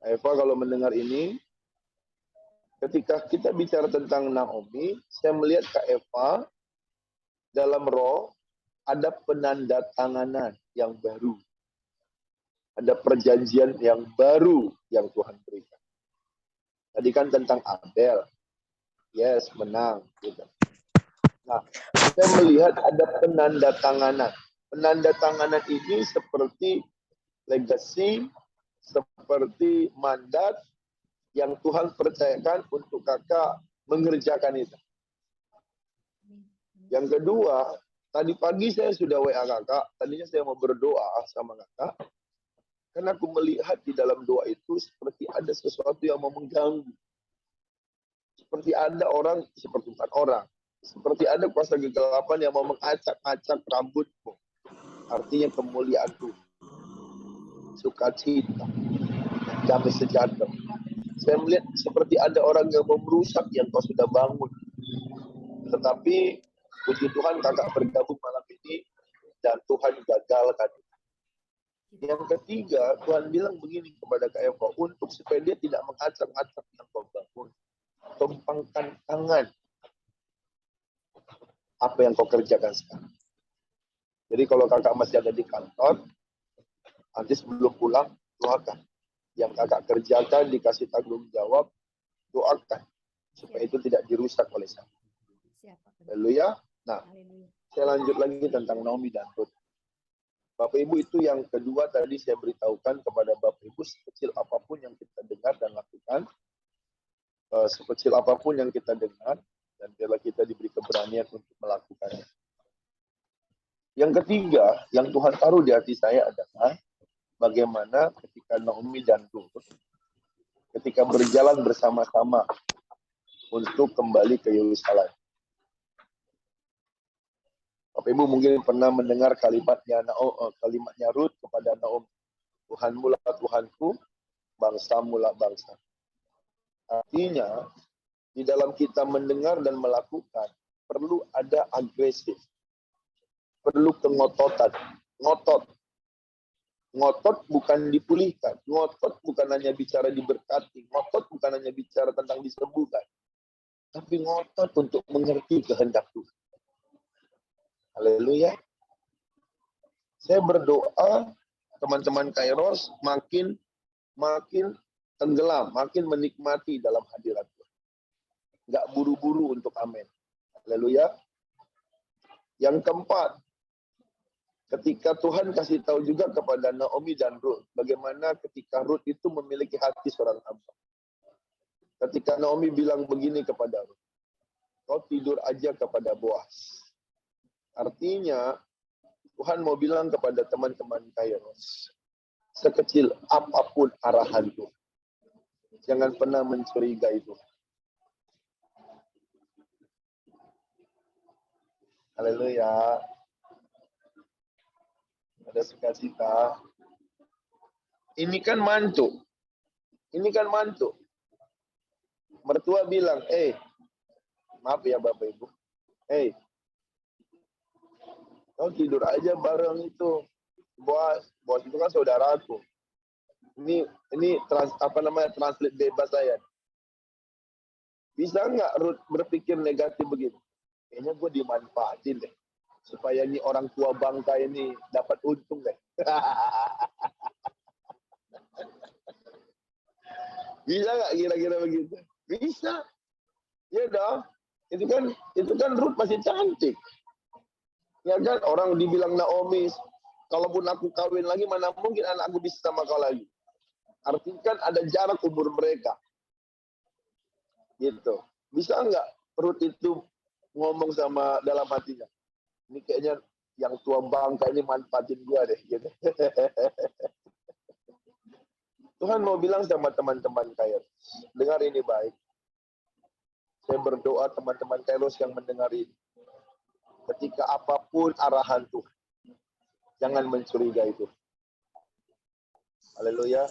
Kak Eva kalau mendengar ini, ketika kita bicara tentang Naomi, saya melihat Kak Eva dalam roh ada penandatanganan yang baru. Ada perjanjian yang baru yang Tuhan berikan. Tadi kan tentang Abel. Yes, menang. Gitu. Nah, saya melihat ada penandatanganan. Penandatanganan ini seperti legacy, seperti mandat yang Tuhan percayakan untuk kakak mengerjakan itu. Yang kedua, tadi pagi saya sudah WA kakak, tadinya saya mau berdoa sama kakak, karena aku melihat di dalam doa itu seperti ada sesuatu yang mau mengganggu. Seperti ada orang, seperti bukan orang, seperti ada kuasa kegelapan yang mau mengacak-acak rambutmu. Artinya kemuliaan Tuhan, sukacita, damai sejahtera. Saya melihat seperti ada orang yang mau merusak yang kau sudah bangun. Tetapi puji Tuhan kakak bergabung malam ini dan Tuhan gagalkan. Yang ketiga, Tuhan bilang begini kepada Kak Eva, untuk supaya dia tidak mengacak-acak yang kau bangun. Tumpangkan tangan apa yang kau kerjakan sekarang. Jadi kalau kakak masih ada di kantor, nanti sebelum pulang, doakan. Yang kakak kerjakan dikasih tanggung jawab, doakan. Supaya itu tidak dirusak oleh siapa. Haleluya. Nah, saya lanjut lagi tentang Naomi dan Ruth. Bapak Ibu, itu yang kedua tadi saya beritahukan kepada Bapak Ibu, sekecil apapun yang kita dengar dan lakukan, sekecil apapun yang kita dengar, dan biarlah kita diberi keberanian untuk melakukannya. Yang ketiga, yang Tuhan taruh di hati saya adalah bagaimana ketika Naomi dan Ruth ketika berjalan bersama-sama untuk kembali ke Yerusalem. Bapak Ibu mungkin pernah mendengar kalimatnya Ruth kepada Naomi, Tuhanmu lah Tuhanku, bangsamu lah bangsa. Artinya, di dalam kita mendengar dan melakukan, perlu ada agresif. Perlu kengototan. Ngotot bukan dipulihkan. Ngotot bukan hanya bicara diberkati. Ngotot bukan hanya bicara tentang disembuhkan. Tapi ngotot untuk mengerti kehendak Tuhan. Haleluya. Saya berdoa teman-teman Kairos makin tenggelam, makin menikmati dalam hadirat Tuhan. Nggak buru-buru untuk amin. Haleluya. Yang keempat, ketika Tuhan kasih tahu juga kepada Naomi dan Ruth, bagaimana ketika Ruth itu memiliki hati seorang hamba. Ketika Naomi bilang begini kepada Ruth, kau tidur aja kepada Boaz. Artinya, Tuhan mau bilang kepada teman-teman Kairos, sekecil apapun arahan Tuhan, jangan pernah mencurigai Tuhan. Haleluya. Ada sukacita. Ini kan mantu. Mertua bilang, maaf ya Bapak Ibu. Kau tidur aja bareng itu. Bos itu kan saudaraku. Ini translate bebas saya. Bisa nggak Ruth berpikir negatif begini? Kayaknya gue dimanfaatin deh. Supaya ini orang tua bangka ini dapat untung deh. Bisa nggak kira-kira begitu? Bisa. Ya dong. Itu kan Ruth masih cantik. Ya kan, orang dibilang Naomi, kalaupun aku kawin lagi, mana mungkin anak aku bisa sama kau lagi. Artinya kan ada jarak umur mereka. Gitu. Bisa nggak Ruth itu ngomong sama dalam hatinya? Ini kayaknya yang tua bangka ini manfaatin gua deh. Gitu. Tuhan mau bilang sama teman-teman Kairos, dengar ini baik. Saya berdoa teman-teman Kairos yang mendengar ini. Ketika apapun arahan Tuhan, jangan mencurigai itu. Haleluya.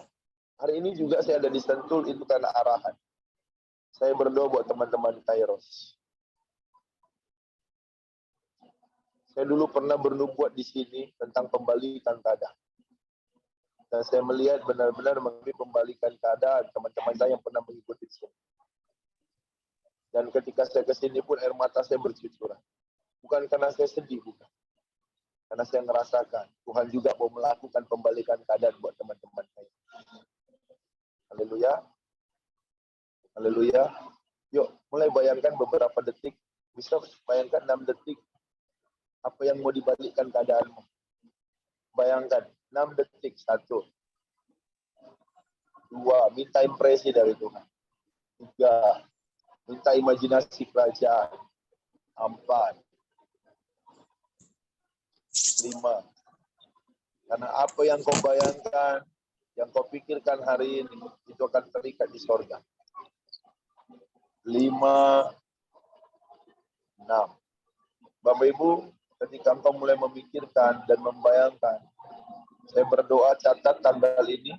Hari ini juga saya ada di Sentul, itu karena arahan. Saya berdoa buat teman-teman Kairos. Saya dulu pernah bernubuat di sini tentang pembalikan keadaan. Dan saya melihat benar-benar mengalami pembalikan keadaan teman-teman saya yang pernah mengikuti sini. Dan ketika saya ke sini pun air mata saya bercucuran. Bukan karena saya sedih, bukan. Karena saya merasakan Tuhan juga mau melakukan pembalikan keadaan buat teman-teman saya. Haleluya. Haleluya. Yuk, mulai bayangkan beberapa detik. Bisa bayangkan 6 detik. Apa yang mau dibalikkan keadaanmu. Bayangkan, 6 detik. 1. 2. Minta impresi dari Tuhan. 3. Minta imajinasi kerajaan. 4. 5. Karena apa yang kau bayangkan, yang kau pikirkan hari ini, itu akan terikat di sorga. 5. 6. Bapak Ibu, ketika engkau mulai memikirkan dan membayangkan, saya berdoa catat tanggal ini,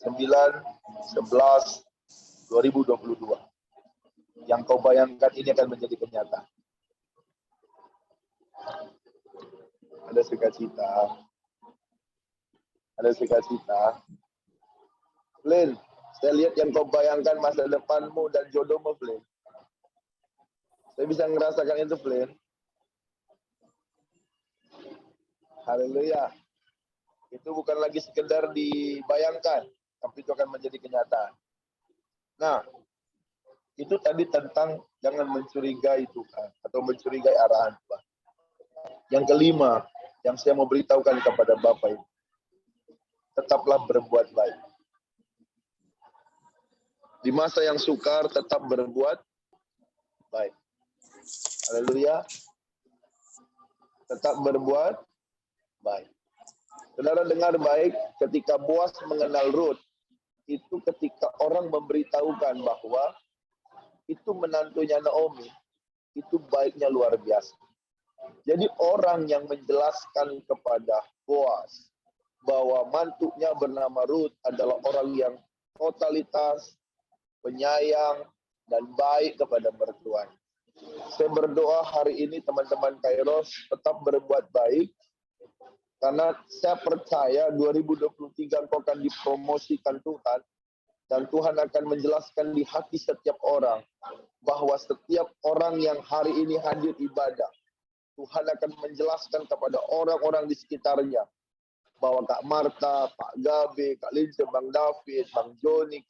9/11/2022. Yang kau bayangkan ini akan menjadi kenyataan. Ada sukacita. Ada sukacita. Flynn, saya lihat yang kau bayangkan masa depanmu dan jodohmu, Flynn. Saya bisa merasakan itu, Flynn. Haleluya. Itu bukan lagi sekedar dibayangkan, tapi itu akan menjadi kenyataan. Nah, itu tadi tentang jangan mencurigai Tuhan atau mencurigai arahan Tuhan. Yang kelima, yang saya mau beritahukan kepada Bapak Ibu, tetaplah berbuat baik. Di masa yang sukar tetap berbuat baik. Haleluya. Tetap berbuat baik. Saudara dengar baik, ketika Boas mengenal Ruth, itu ketika orang memberitahukan bahwa itu menantunya Naomi, itu baiknya luar biasa. Jadi orang yang menjelaskan kepada Boas bahwa mantunya bernama Ruth adalah orang yang totalitas, penyayang, dan baik kepada mertuanya. Saya berdoa hari ini teman-teman Kairos tetap berbuat baik, karena saya percaya 2023 engkau akan dipromosikan Tuhan, dan Tuhan akan menjelaskan di hati setiap orang bahwa setiap orang yang hari ini hadir ibadah, Tuhan akan menjelaskan kepada orang-orang di sekitarnya bahwa Kak Marta, Pak Gabe, Kak Lince, Bang David, Bang Joni,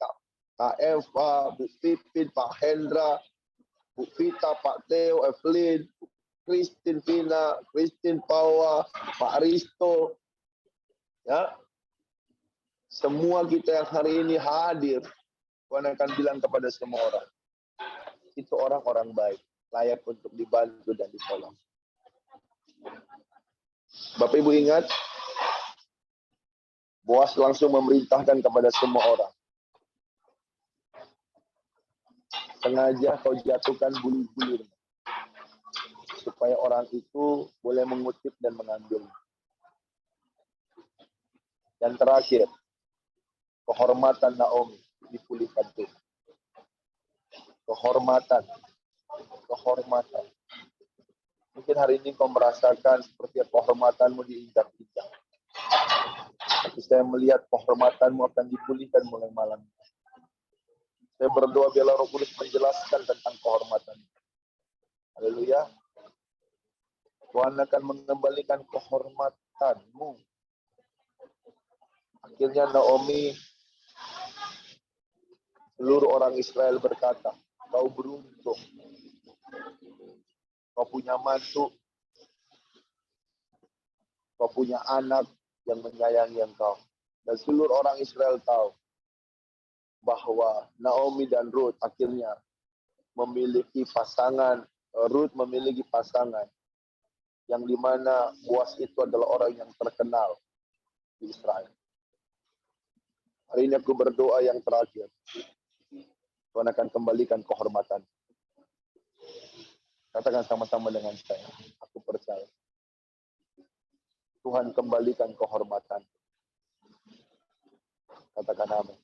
Kak Eva, Bu Pipin, Pak Hendra, Bu Vita, Pak Theo, Evelyn, Christine Pina, Christine Pawa, Pak Risto, ya, semua kita yang hari ini hadir, Tuhan akan bilang kepada semua orang, itu orang-orang baik, layak untuk dibantu dan ditolong. Bapak Ibu ingat, Boas langsung memerintahkan kepada semua orang, sengaja kau jatuhkan bulu-bulu supaya orang itu boleh mengutip dan mengambil. Dan terakhir, kehormatan Naomi dipulihkan Tuhan. Kehormatan. Mungkin hari ini kau merasakan seperti kehormatanmu diinjak-injak. Tapi saya melihat kehormatanmu akan dipulihkan mulai malam. Saya berdoa biarlah Roh Kudus menjelaskan tentang kehormatan. Haleluya. Tuhan akan mengembalikan kehormatanmu. Akhirnya Naomi, seluruh orang Israel berkata, kau beruntung. Kau punya mantu. Kau punya anak yang menyayangi engkau. Dan seluruh orang Israel tahu bahwa Naomi dan Ruth akhirnya memiliki pasangan. Ruth memiliki pasangan yang dimana Boas itu adalah orang yang terkenal di Israel. Hari ini aku berdoa yang terakhir. Tuhan akan kembalikan kehormatan. Katakan sama-sama dengan saya. Aku percaya. Tuhan kembalikan kehormatan. Katakan amin.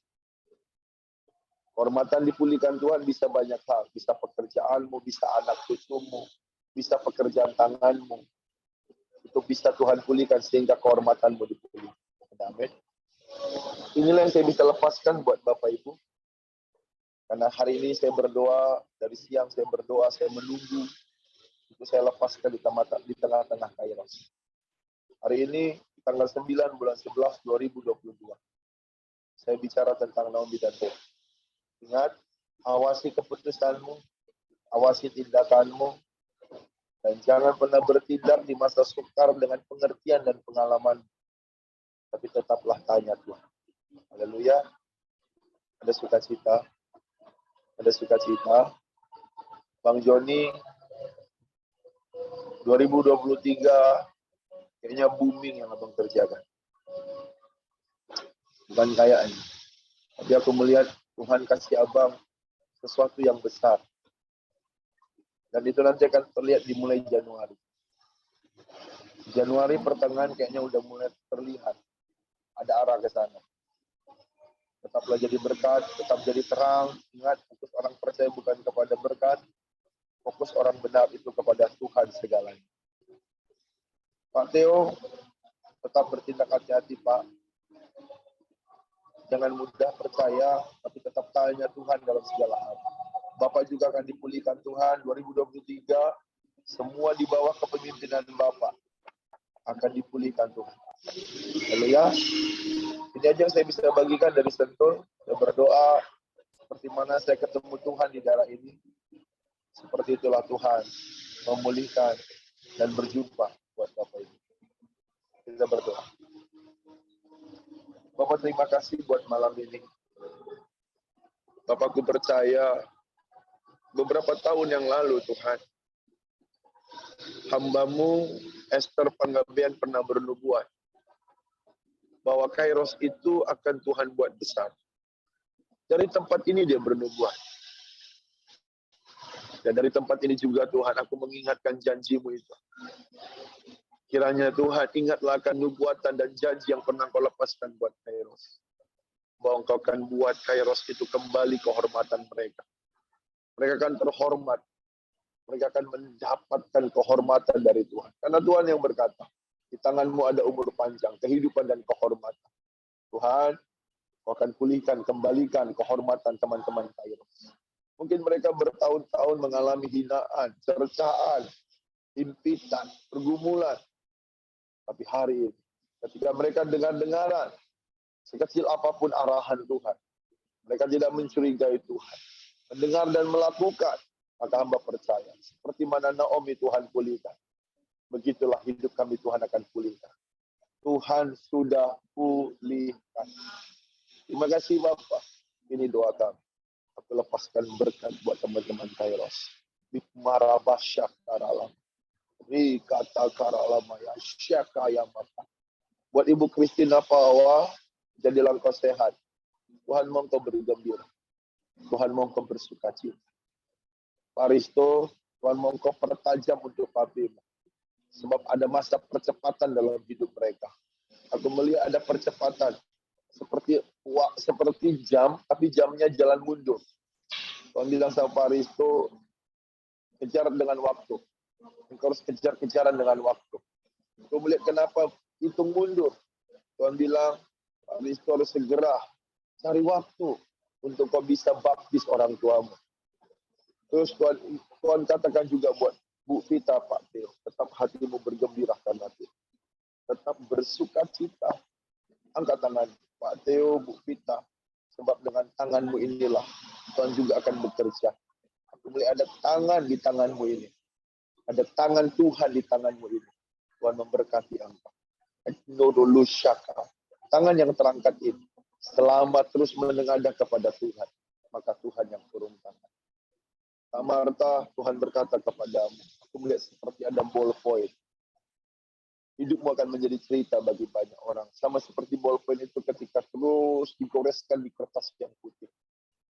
Kehormatan dipulihkan Tuhan bisa banyak hal. Bisa pekerjaanmu, bisa anak cucumu, bisa pekerjaan tanganmu. Itu bisa Tuhan pulihkan sehingga kehormatanmu dipulihkan. Amin. Inilah yang saya bisa lepaskan buat Bapak Ibu. Karena hari ini saya berdoa, dari siang saya berdoa, saya menunggu. Itu saya lepaskan di tengah-tengah Kairos. Hari ini, tanggal 9 bulan 11, 2022. Saya bicara tentang Naomi dan Ruth. Ingat, awasi keputusanmu, awasi tindakanmu, dan jangan pernah bertindak di masa sukar dengan pengertian dan pengalaman. Tapi tetaplah tanya Tuhan. Haleluya. Ada sukacita. Ada sukacita. Bang Joni, 2023 kayaknya booming yang abang kerjakan. Bukan kayaknya. Tapi aku melihat Tuhan kasih abang sesuatu yang besar. Dan itu nanti akan terlihat dimulai Januari. Januari pertengahan kayaknya udah mulai terlihat. Ada arah ke sana. Tetaplah jadi berkat, tetap jadi terang. Ingat, fokus orang percaya bukan kepada berkat. Fokus orang benar itu kepada Tuhan segalanya. Pak Theo, tetap bertindak hati-hati Pak. Jangan mudah percaya, tapi tetap tanya Tuhan dalam segala hal. Bapak juga akan dipulihkan Tuhan 2023. Semua di bawah kepemimpinan Bapak akan dipulihkan Tuhan. Haleluya. Ini aja yang saya bisa bagikan dari Sentul. Saya berdoa seperti mana saya ketemu Tuhan di daerah ini. Seperti itulah Tuhan memulihkan dan berjumpa buat Bapak Ibu. Kita berdoa. Bapak terima kasih buat malam ini. Bapakku percaya beberapa tahun yang lalu Tuhan, hamba-Mu Esther Panggabean pernah bernubuat bahwa Kairos itu akan Tuhan buat besar. Dari tempat ini dia bernubuat. Dan dari tempat ini juga Tuhan, aku mengingatkan janji-Mu itu. Kiranya Tuhan, ingatlah akan nubuatan dan janji yang pernah Kau lepaskan buat Kairos. Bahwa Engkau akan buat Kairos itu kembali kehormatan mereka. Mereka akan terhormat. Mereka akan mendapatkan kehormatan dari Tuhan. Karena Tuhan yang berkata, di tangan-Mu ada umur panjang, kehidupan dan kehormatan. Tuhan, Kau akan pulihkan, kembalikan kehormatan teman-teman Kairos. Mungkin mereka bertahun-tahun mengalami hinaan, cercaan, himpitan, pergumulan. Tapi hari ini, ketika mereka dengar-dengaran, sekecil apapun arahan Tuhan, mereka tidak mencurigai Tuhan. Mendengar dan melakukan, maka hamba percaya. Seperti mana Naomi Tuhan pulihkan. Begitulah hidup kami Tuhan akan pulihkan. Tuhan sudah pulihkan. Terima kasih Bapak. Ini doa kami. Aku lepaskan berkat buat teman-teman Kairos. Bikmarabasyak karalam. Rikata karalamaya. Syakaya mata. Buat Ibu Christina Pawa, jadilah Engkau sehat. Tuhan mau Engkau bergembira. Tuhan mau Engkau bersukacita. Pak Risto, Tuhan mau Engkau pertajam untuk papimu. Sebab ada masa percepatan dalam hidup mereka. Aku melihat ada percepatan. Seperti jam, tapi jamnya jalan mundur. Tuhan bilang sama Pak Risto, kejar dengan waktu. Engkau harus kejar-kejaran dengan waktu. Aku melihat kenapa hitung mundur. Tuhan bilang, Pak Risto harus segera cari waktu untuk kau bisa baptis orang tuamu. Terus Tuhan katakan juga buat Bu Vita, Pak Teo, tetap hatimu bergembira karena Tuhan. Tetap bersukacita. Angkat tangan Pak Teo, Bu Vita, sebab dengan tanganmu inilah Tuhan juga akan bekerja. Aku melihat ada tangan di tanganmu ini. Ada tangan Tuhan di tanganmu ini. Tuhan memberkati engkau. Tangan yang terangkat ini. Selama terus menengadah kepada Tuhan, maka Tuhan yang turunkan. Marta, Tuhan berkata kepadamu, aku melihat seperti ada ballpoint. Hidupmu akan menjadi cerita bagi banyak orang. Sama seperti ballpoint itu ketika terus digoreskan di kertas yang putih.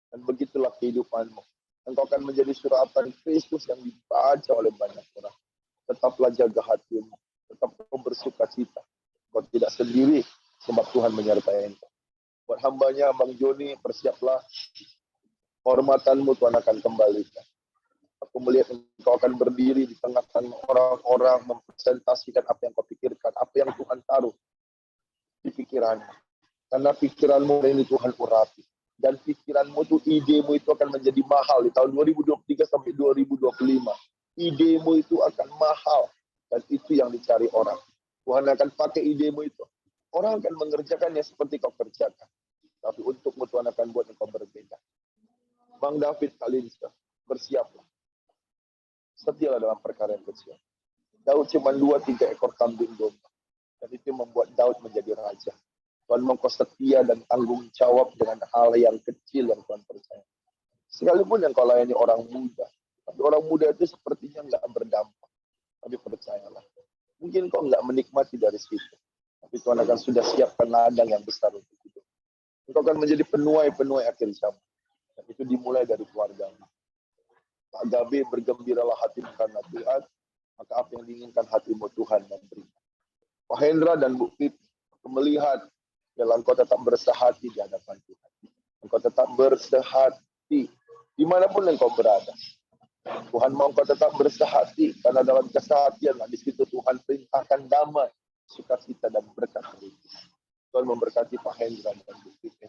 Dan begitulah kehidupanmu. Engkau akan menjadi suratan Kristus yang dibaca oleh banyak orang. Tetaplah jaga hatimu. Tetap kau bersuka cita. Kau tidak sendiri, sebab Tuhan menyertai engkau. Buat hambanya, Bang Joni, persiaplah. Kehormatanmu Tuhan akan kembalikan. Aku melihat engkau akan berdiri di tengah-tengah orang-orang, mempresentasikan apa yang kau pikirkan, apa yang Tuhan taruh di pikiranmu. Karena pikiranmu ini Tuhan urapi. Dan pikiranmu itu, idemu itu akan menjadi mahal di tahun 2023 sampai 2025. Idemu itu akan mahal. Dan itu yang dicari orang. Tuhan akan pakai idemu itu. Orang akan mengerjakannya seperti kau kerjakan. Tapi untukmu Tuhan akan buat engkau berbeda. Bang David Kalinska, bersiaplah. Setialah dalam perkara yang kecil. Daud cuma 2-3 ekor kambing domba. Dan itu membuat Daud menjadi raja. Tuhan mau kau setia dan tanggung jawab dengan hal yang kecil yang Tuhan percaya. Sekalipun yang kau layani orang muda. Tapi orang muda itu sepertinya enggak berdampak. Tapi percayalah. Mungkin kau enggak menikmati dari situ. Tapi Tuhan akan sudah siapkan ladang yang besar untuk hidup. Engkau akan menjadi penuai-penuai akhir zaman. Dan itu dimulai dari keluargamu. Pak Gabe, bergembiralah hatimu karena Tuhan. Maka apa yang diinginkan hatimu Tuhan memberikan. Pak Hendra dan Bu Pipi, aku melihat bila engkau tetap bersehati di hadapan Tuhan. Engkau tetap bersehati dimanapun engkau berada. Tuhan mau engkau tetap bersehati, karena dalam kesehatian di situ Tuhan perintahkan damai, sukacita dan berkat berlimpah. Tuhan memberkati Pak Hendra dan Bu Pipi.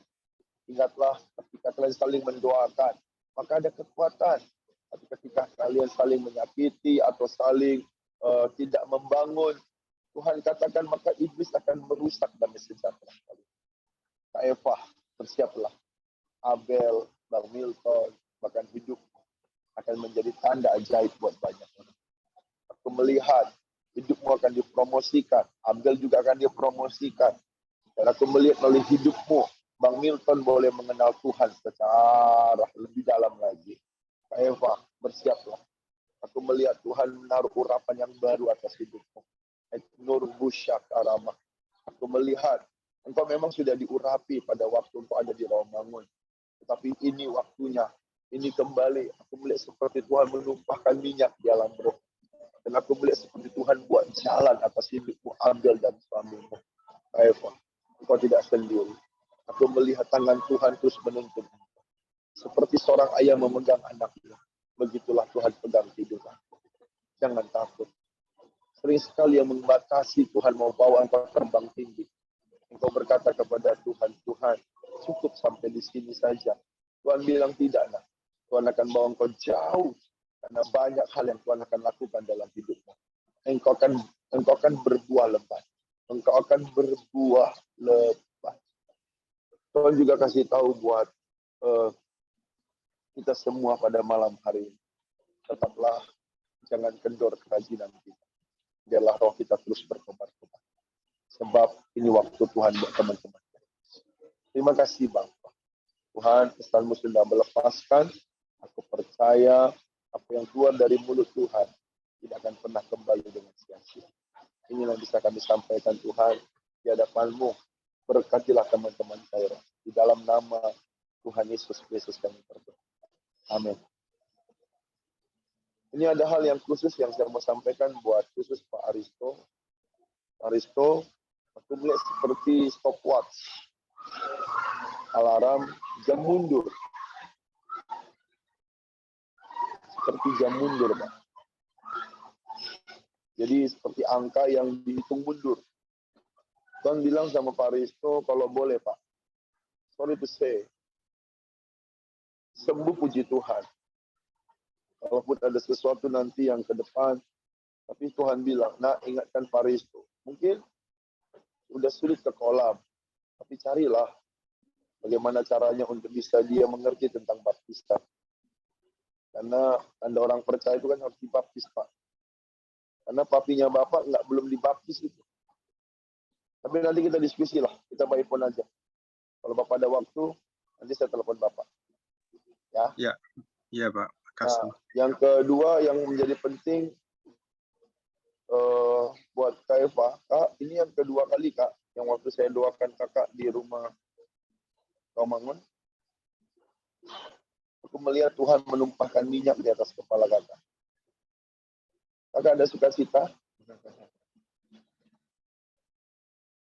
Ingatlah ketika kalian saling mendoakan, maka ada kekuatan. Tapi ketika kalian saling menyakiti atau saling tidak membangun, Tuhan katakan maka iblis akan merusak damai sejahtera kalian. Kak Eva, bersiaplah. Abel, Bang Milton, bahkan hidup akan menjadi tanda ajaib buat banyak orang. Aku melihat hidupmu akan dipromosikan. Abel juga akan dipromosikan. Dan aku melihat melalui hidupmu, Bang Milton boleh mengenal Tuhan secara lebih dalam lagi. Kak Eva, bersiaplah. Aku melihat Tuhan menaruh urapan yang baru atas hidupmu. Nur Busyak Arama. Aku melihat engkau memang sudah diurapi pada waktu engkau ada di Rawamangun. Tetapi ini waktunya. Ini kembali. Aku melihat seperti Tuhan menumpahkan minyak di alam roh. Dan aku melihat seperti Tuhan buat jalan atas hidupmu, Abdel dan suamimu. Eva, engkau tidak sendiri. Aku melihat tangan Tuhan terus menuntun. Seperti seorang ayah memegang anaknya. Begitulah Tuhan pegang hidupmu. Jangan takut. Sering sekali yang membatasi Tuhan mau bawa engkau terbang tinggi. Engkau berkata kepada Tuhan, Tuhan, cukup sampai di sini saja. Tuhan bilang tidak, nak. Tuhan akan bawa engkau jauh. Karena banyak hal yang Tuhan akan lakukan dalam hidupmu. Engkau akan berbuah lebat. Engkau akan berbuah lebat. Tuhan juga kasih tahu buat kita semua pada malam hari ini. Tetaplah, jangan kendor kerajinan kita. Biarlah roh kita terus berkobar-kobar. Sebab ini waktu Tuhan buat teman-teman. Terima kasih Bang. Tuhan, pesanmu sudah melepaskan. Aku percaya apa yang keluar dari mulut Tuhan tidak akan pernah kembali dengan sia-sia. Inilah yang bisa kami sampaikan Tuhan di hadapan-Mu. Berkatilah teman-teman saya. Di dalam nama Tuhan Yesus Kristus kami berdoa. Amin. Ini ada hal yang khusus yang saya mau sampaikan buat khusus Pak Aristo. Pak Aristo, aku melihat seperti stopwatch. Alarm jam mundur. Seperti jam mundur, Pak. Jadi seperti angka yang dihitung mundur. Tuhan bilang sama Pak Risto, kalau boleh Pak, sorry to say, sembuh puji Tuhan. Walaupun ada sesuatu nanti yang ke depan, tapi Tuhan bilang, nah ingatkan Pak Risto. Mungkin udah sulit ke kolam, tapi carilah bagaimana caranya untuk bisa dia mengerti tentang baptisan. Karena Anda orang percaya itu kan harus dibaptis, Pak. Karena papinya Bapak belum dibaptis itu. Tapi nanti kita diskusi lah, kita by phone aja. Kalau Bapak ada waktu, nanti saya telepon Bapak. Ya. Iya Pak. Makasih. Nah, yang kedua yang menjadi penting buat Kak Eva, Kak, ini yang kedua kali Kak, yang waktu saya doakan Kakak di rumah Rawamangun. Aku melihat Tuhan menumpahkan minyak di atas kepala Kakak. Kakak ada sukacita?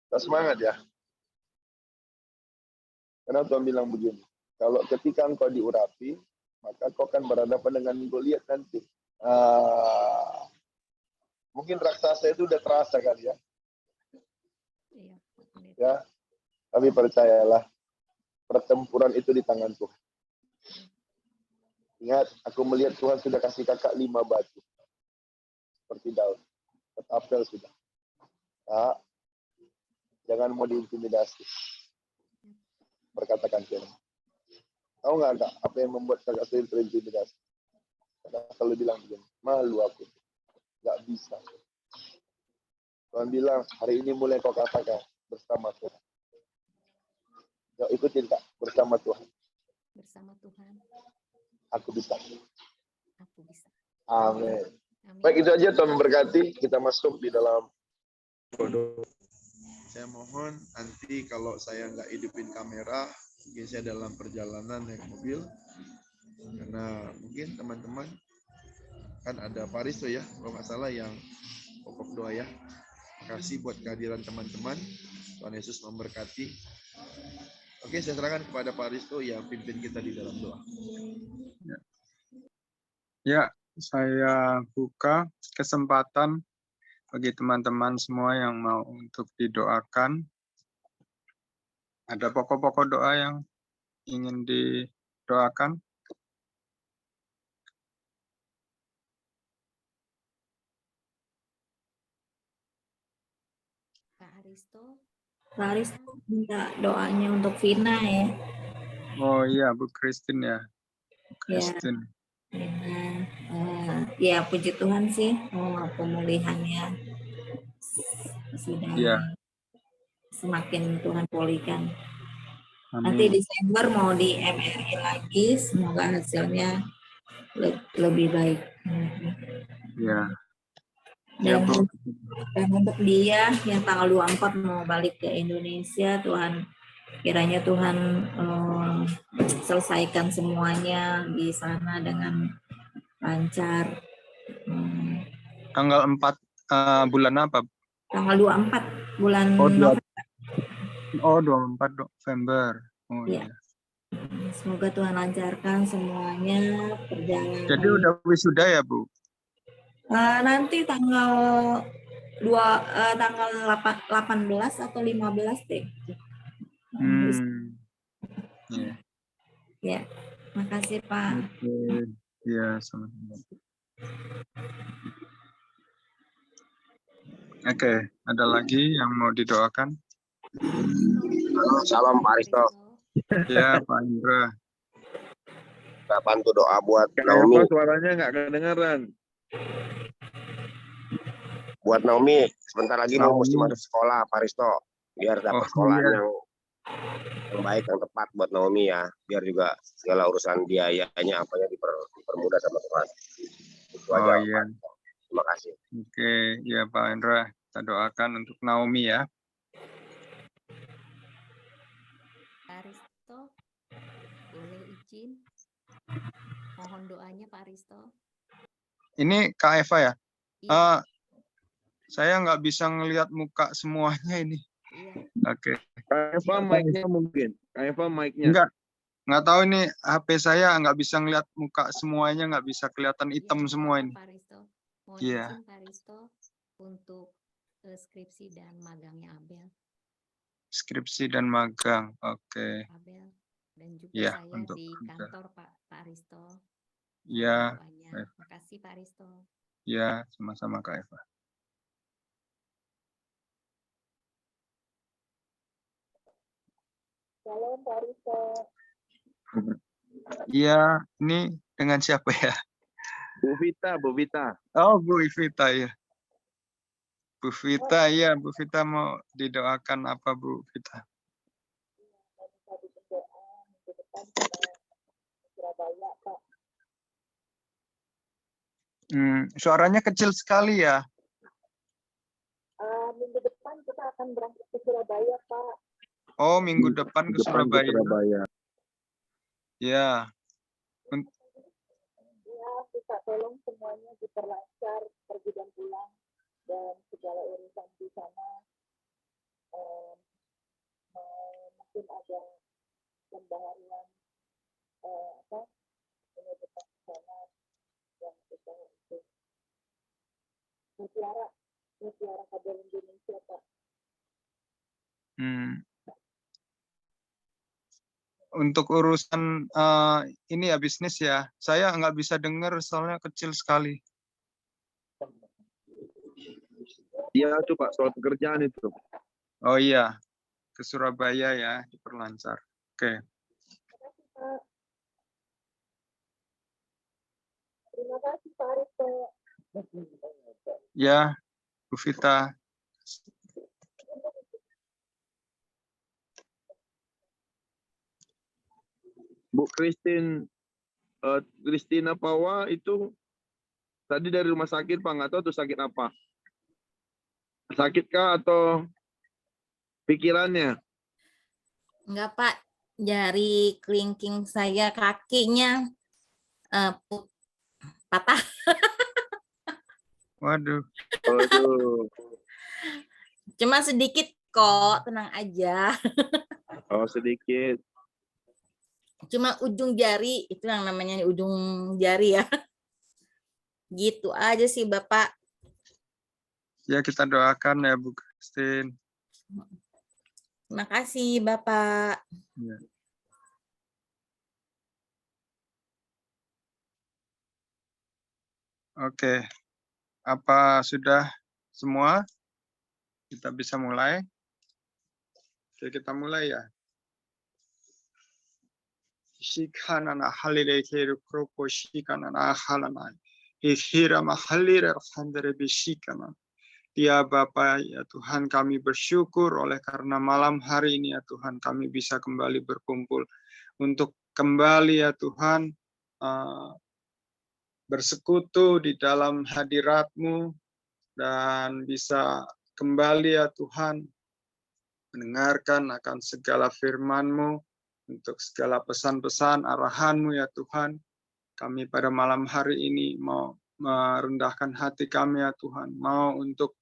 Kita semangat ya. Karena Tuhan bilang begini, kalau ketika engkau diurapi, maka kau akan berhadapan dengan Goliat nanti. Mungkin raksasa itu udah terasa kali ya. Iya, Ya, tapi percayalah, pertempuran itu di tangan Tuhan. Ingat, aku melihat Tuhan sudah kasih Kakak 5 batu. Seperti Daud. Apel sudah. Kak, jangan mau diintimidasi. Berkatakan firman. Tahu nggak Kak, apa yang membuat Kakak sering terintimidasi? Kakak selalu bilang begini, malu aku. Nggak bisa. Tuhan bilang, hari ini mulai kau katakan bersama Tuhan. Yuk ikutin Kak, bersama Tuhan. bersama Tuhan Aku bisa. aku bisa. Amin. Amin. Baik, itu aja Tuhan memberkati. Kita masuk di dalam Saya mohon nanti kalau saya nggak hidupin kamera, mungkin saya dalam perjalanan naik mobil, karena mungkin teman-teman kan ada Pak Risto ya, kalau nggak salah yang pokok doa ya. Makasih buat kehadiran teman-teman. Tuhan Yesus memberkati. Oke, saya serahkan kepada Pak Risto yang pimpin kita di dalam doa. Ya, saya buka kesempatan bagi teman-teman semua yang mau untuk didoakan. Ada pokok-pokok doa yang ingin didoakan? Pak Aristo. Pak Aristo minta doanya untuk Vina ya. Oh iya, Bu Christine ya. Bu Ya. Christine. Ya puji Tuhan sih, pemulihannya sudah Iya. semakin Tuhan pulihkan. Nanti Amin. Desember mau di MRI lagi, semoga hasilnya lebih baik. Ya, ya Dan, Bu. dan untuk dia yang tanggal 24 mau balik ke Indonesia, Tuhan kiranya Tuhan selesaikan semuanya di sana dengan lancar. Tanggal 4 bulan apa? Tanggal 24 bulan Oh, November. 24 November. Oh Ya. iya. Semoga Tuhan lancarkan semuanya perjalanan. Jadi udah wisuda ya, Bu? Nanti tanggal 18 atau 15 deh. Ya. Ya, makasih Pak. Oke. Ya, sama-sama. Oke, ada lagi yang mau didoakan? Salam Pak Aristo. Ya, Pak Indra. Kita bantu doa buat Kayak Naomi. apa suaranya nggak kedengeran? Buat Naomi, sebentar lagi mau mesti Naomi. masuk sekolah, Pak Aristo. Biar dapat sekolah Iya. yang baik, yang tepat buat Naomi ya. Biar juga segala urusan biayanya apanya dipermudah sama Tuhan. Itu aja, Iya. Pak. Terima kasih. Oke, ya Pak Indra. Kita doakan untuk Naomi ya. Pak Aristo, boleh izin? Mohon doanya Pak Aristo. Ini Kak Eva ya? Iya. Saya nggak bisa ngelihat muka semuanya ini. Iya. Oke. Kak Eva mic-nya mungkin. Kak Eva mic-nya. Nggak tahu ini HP saya nggak bisa ngelihat muka semuanya, nggak bisa kelihatan hitam semua ini. Pak Aristo, mohon Iya. izin Pak Aristo untuk skripsi dan magangnya Abel. Skripsi dan magang. Oke. Abel dan juga Ya, saya untuk di kerja. kantor Pak Aristo. Ya. Doanya. Makasih Pak Aristo. Ya, sama-sama Kak Eva. Salam Pak Aristo. Iya, ini dengan siapa ya? Bu Vita, Bu Vita. Oh, Bu Vita ya. Bu Vita, ya, Bu Vita mau didoakan apa Bu Vita? Suaranya kecil sekali ya. Minggu depan kita akan berangkat ke Surabaya, Pak. Oh, minggu depan ke Surabaya. Ya. Ya, kita tolong semuanya diperlancar pergi dan pulang dan segala urusan di sana. Mungkin ada pembaharuan penyebutan sana yang kita itu mutiara kader Indonesia, Pak. Untuk urusan ini ya bisnis ya, saya nggak bisa dengar soalnya kecil sekali. Iya, coba soal pekerjaan itu. Oh iya, ke Surabaya ya, diperlancar. Oke. Terima kasih Pak Aristo. Ya, Bu Vita. Bu Christina Pawa itu tadi dari rumah sakit Pak, nggak tahu tuh sakit apa. Sakit kah atau pikirannya? Enggak Pak, jari kelingking saya kakinya patah. Waduh. Waduh. Cuma sedikit kok, tenang aja. Oh, sedikit. Cuma ujung jari, itu yang namanya ujung jari ya. Gitu aja sih Bapak. Ya, kita doakan ya Bu Christine. Terima kasih Bapak. Ya. Oke. Apa sudah semua? Kita bisa mulai? Oke, kita mulai ya. Shikanana halile keru kropo shikanana halana. Hira mahalira khandere bishikana. setia Bapa, ya Tuhan, kami bersyukur oleh karena malam hari ini ya Tuhan kami bisa kembali berkumpul untuk kembali ya Tuhan bersekutu di dalam hadirat-Mu dan bisa kembali ya Tuhan mendengarkan akan segala firman-Mu untuk segala pesan-pesan arahan-Mu ya Tuhan. Kami pada malam hari ini mau merendahkan hati kami ya Tuhan, mau untuk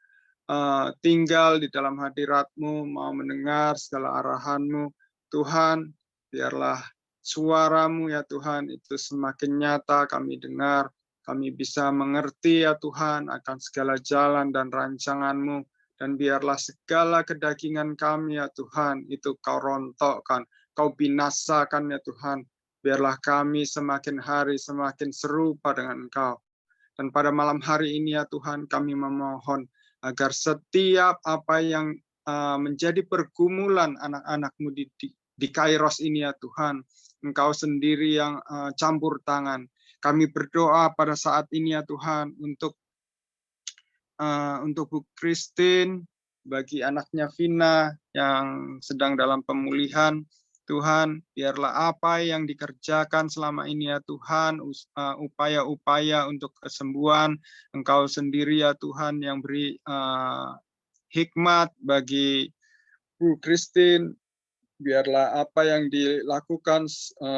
tinggal di dalam hadirat-Mu, mau mendengar segala arahan-Mu. Tuhan, biarlah suara-Mu ya Tuhan itu semakin nyata kami dengar, kami bisa mengerti ya Tuhan akan segala jalan dan rancangan-Mu, dan biarlah segala kedagingan kami ya Tuhan itu Kau rontokkan, Kau binasakan ya Tuhan. Biarlah kami semakin hari semakin serupa dengan Engkau. Dan pada malam hari ini ya Tuhan kami memohon agar setiap apa yang menjadi pergumulan anak-anak-Mu di Kairos ini ya Tuhan, Engkau sendiri yang campur tangan. Kami berdoa pada saat ini ya Tuhan untuk Bu Christine, bagi anaknya Vina yang sedang dalam pemulihan. Tuhan, biarlah apa yang dikerjakan selama ini ya Tuhan, upaya-upaya untuk kesembuhan, Engkau sendiri ya Tuhan yang beri hikmat bagi Bu Christine. Biarlah apa yang dilakukan,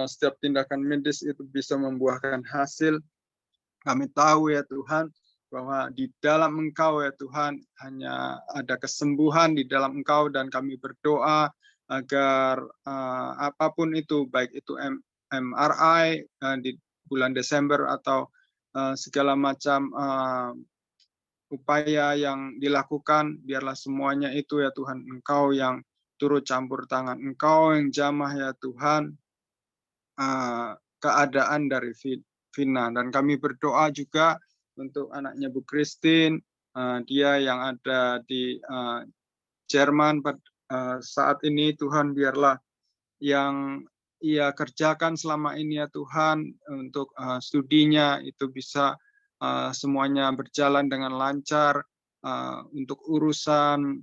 setiap tindakan medis itu bisa membuahkan hasil. Kami tahu ya Tuhan, bahwa di dalam Engkau ya Tuhan, hanya ada kesembuhan di dalam Engkau, dan kami berdoa agar apapun itu, baik itu MRI di bulan Desember atau segala macam upaya yang dilakukan, biarlah semuanya itu ya Tuhan, Engkau yang turut campur tangan, Engkau yang jamah ya Tuhan keadaan dari Vina. Dan kami berdoa juga untuk anaknya Bu Christine, dia yang ada di Jerman saat ini. Tuhan, biarlah yang ia kerjakan selama ini ya Tuhan untuk studinya itu bisa semuanya berjalan dengan lancar, untuk urusan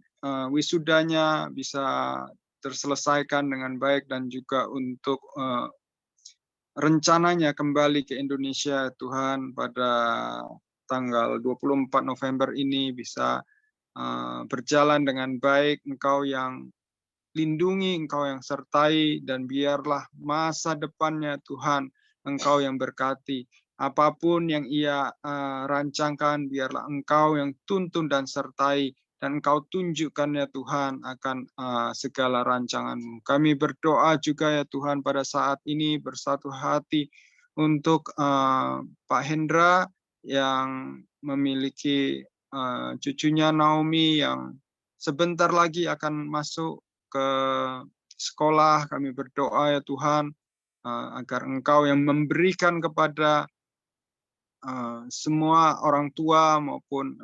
wisudanya bisa terselesaikan dengan baik, dan juga untuk rencananya kembali ke Indonesia Tuhan pada tanggal 24 November ini bisa berjalan dengan baik. Engkau yang lindungi, Engkau yang sertai, dan biarlah masa depannya Tuhan Engkau yang berkati. Apapun yang ia rancangkan, biarlah Engkau yang tuntun dan sertai, dan Engkau tunjukkan ya Tuhan akan segala rancangan-Mu. Kami berdoa juga ya Tuhan pada saat ini bersatu hati untuk Pak Hendra yang memiliki cucunya Naomi yang sebentar lagi akan masuk ke sekolah. Kami berdoa ya Tuhan agar Engkau yang memberikan kepada semua orang tua maupun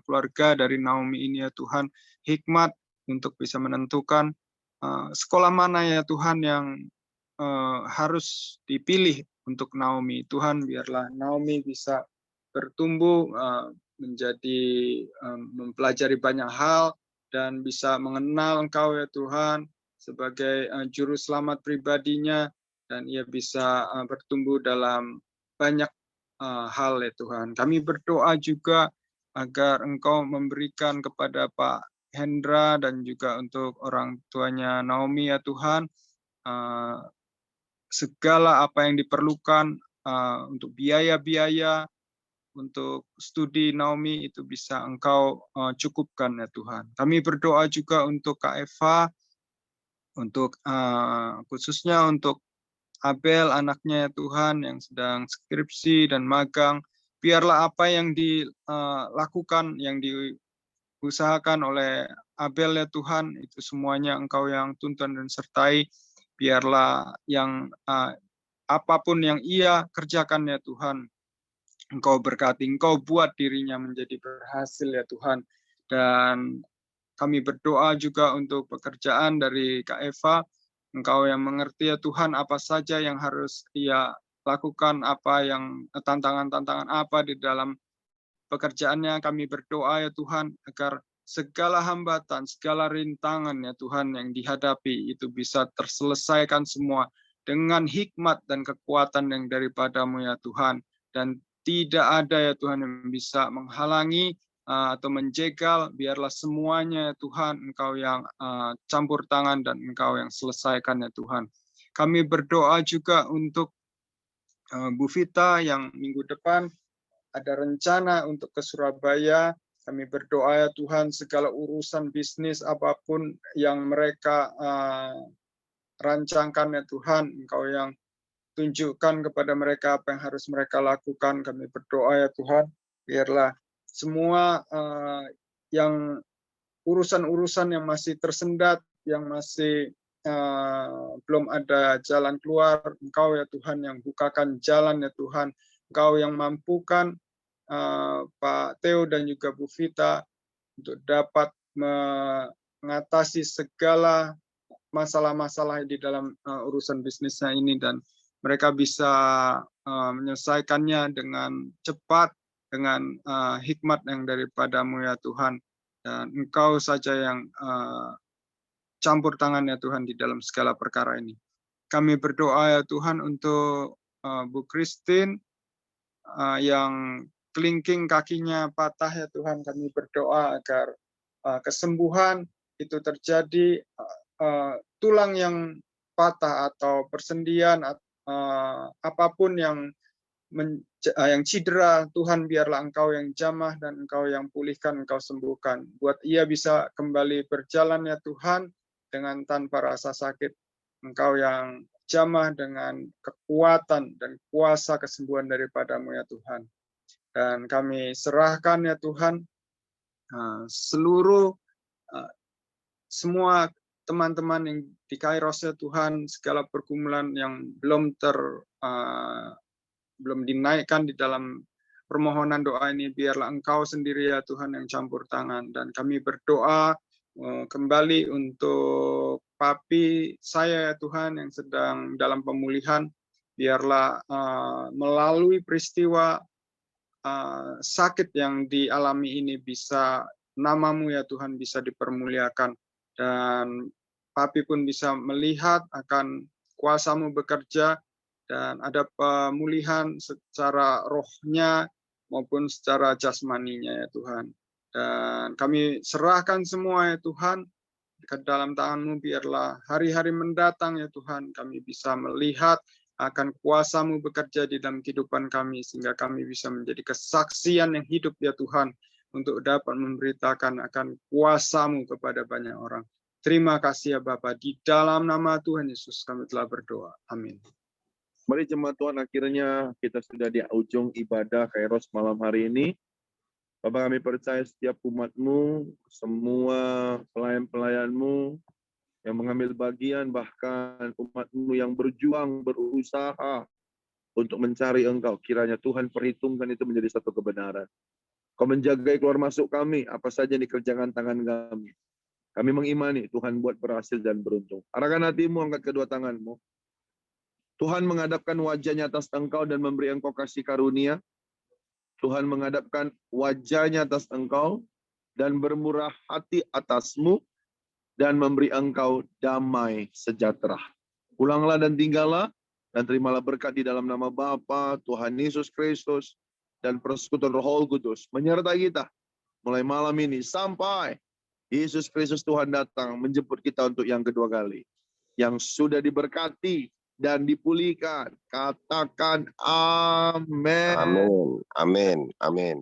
keluarga dari Naomi ini ya Tuhan hikmat untuk bisa menentukan sekolah mana ya Tuhan yang harus dipilih untuk Naomi. Tuhan, biarlah Naomi bisa bertumbuh menjadi mempelajari banyak hal dan bisa mengenal Engkau ya Tuhan sebagai juru selamat pribadinya, dan ia bisa bertumbuh dalam banyak hal ya Tuhan. Kami berdoa juga agar Engkau memberikan kepada Pak Hendra dan juga untuk orang tuanya Naomi ya Tuhan segala apa yang diperlukan untuk biaya-biaya untuk studi Naomi itu bisa Engkau cukupkan ya Tuhan. Kami berdoa juga untuk Kak Eva, untuk khususnya untuk Abel anaknya ya Tuhan yang sedang skripsi dan magang. Biarlah apa yang dilakukan, yang diusahakan oleh Abel ya Tuhan, itu semuanya Engkau yang tuntun dan sertai. Biarlah yang apapun yang ia kerjakan ya Tuhan, Engkau berkati, Engkau buat dirinya menjadi berhasil ya Tuhan. Dan kami berdoa juga untuk pekerjaan dari Kak Eva. Engkau yang mengerti ya Tuhan apa saja yang harus ia lakukan, apa yang tantangan-tantangan apa di dalam pekerjaannya. Kami berdoa ya Tuhan agar segala hambatan, segala rintangan ya Tuhan yang dihadapi itu bisa terselesaikan semua dengan hikmat dan kekuatan yang daripadamu ya Tuhan. Dan tidak ada ya Tuhan yang bisa menghalangi atau menjegal. Biarlah semuanya ya Tuhan Engkau yang campur tangan dan Engkau yang selesaikan ya Tuhan. Kami berdoa juga untuk Bu Vita yang minggu depan ada rencana untuk ke Surabaya. Kami berdoa ya Tuhan segala urusan bisnis apapun yang mereka rancangkan ya Tuhan, Engkau yang tunjukkan kepada mereka apa yang harus mereka lakukan. Kami berdoa ya Tuhan, biarlah semua yang urusan-urusan yang masih tersendat, yang masih belum ada jalan keluar, Engkau ya Tuhan yang bukakan jalan ya Tuhan. Engkau yang mampukan Pak Theo dan juga Bu Vita untuk dapat mengatasi segala masalah-masalah di dalam urusan bisnisnya ini, dan mereka bisa menyelesaikannya dengan cepat, dengan hikmat yang daripadamu ya Tuhan. Dan Engkau saja yang campur tangan ya Tuhan di dalam segala perkara ini. Kami berdoa ya Tuhan untuk Bu Christine yang kelingking kakinya patah ya Tuhan. Kami berdoa agar kesembuhan itu terjadi, tulang yang patah atau persendian apapun yang cedera, Tuhan biarlah Engkau yang jamah dan Engkau yang pulihkan, Engkau sembuhkan. Buat ia bisa kembali berjalan ya Tuhan dengan tanpa rasa sakit. Engkau yang jamah dengan kekuatan dan kuasa kesembuhan daripadamu ya Tuhan. Dan kami serahkan ya Tuhan seluruh semua teman-teman yang di Kairos ya Tuhan, segala pergumulan yang belum dinaikkan di dalam permohonan doa ini, biarlah Engkau sendiri ya Tuhan yang campur tangan. Dan kami berdoa kembali untuk papi saya ya Tuhan yang sedang dalam pemulihan, biarlah melalui peristiwa sakit yang dialami ini bisa namamu ya Tuhan bisa dipermuliakan, dan papi pun bisa melihat akan kuasamu bekerja dan ada pemulihan secara rohnya maupun secara jasmaninya ya Tuhan. Dan kami serahkan semua ya Tuhan ke dalam tangan-Mu, biarlah hari-hari mendatang ya Tuhan kami bisa melihat akan kuasa-Mu bekerja di dalam kehidupan kami, sehingga kami bisa menjadi kesaksian yang hidup ya Tuhan, untuk dapat memberitakan akan kuasa-Mu kepada banyak orang. Terima kasih ya Bapa, di dalam nama Tuhan Yesus kami telah berdoa. Amin. Mari jemaat Tuhan, akhirnya kita sudah di ujung ibadah Kairos malam hari ini. Bapak, kami percaya setiap umat-Mu, semua pelayan-pelayan-Mu yang mengambil bagian, bahkan umat-Mu yang berjuang, berusaha untuk mencari Engkau, kiranya Tuhan perhitungkan itu menjadi satu kebenaran. Kau menjaga keluar masuk kami, apa saja yang dikerjakan tangan kami. Kami mengimani Tuhan buat berhasil dan beruntung. Arahkan hatimu, angkat kedua tanganmu. Tuhan menghadapkan wajahnya atas engkau dan memberi engkau kasih karunia. Tuhan menghadapkan wajahnya atas engkau dan bermurah hati atasmu dan memberi engkau damai sejahtera. Pulanglah dan tinggallah dan terimalah berkat di dalam nama Bapa, Tuhan Yesus Kristus, dan persekutuan Roh Kudus menyertai kita mulai malam ini sampai Yesus Kristus Tuhan datang menjemput kita untuk yang kedua kali. Yang sudah diberkati dan dipulihkan, katakan amin. Amin, amin, amin.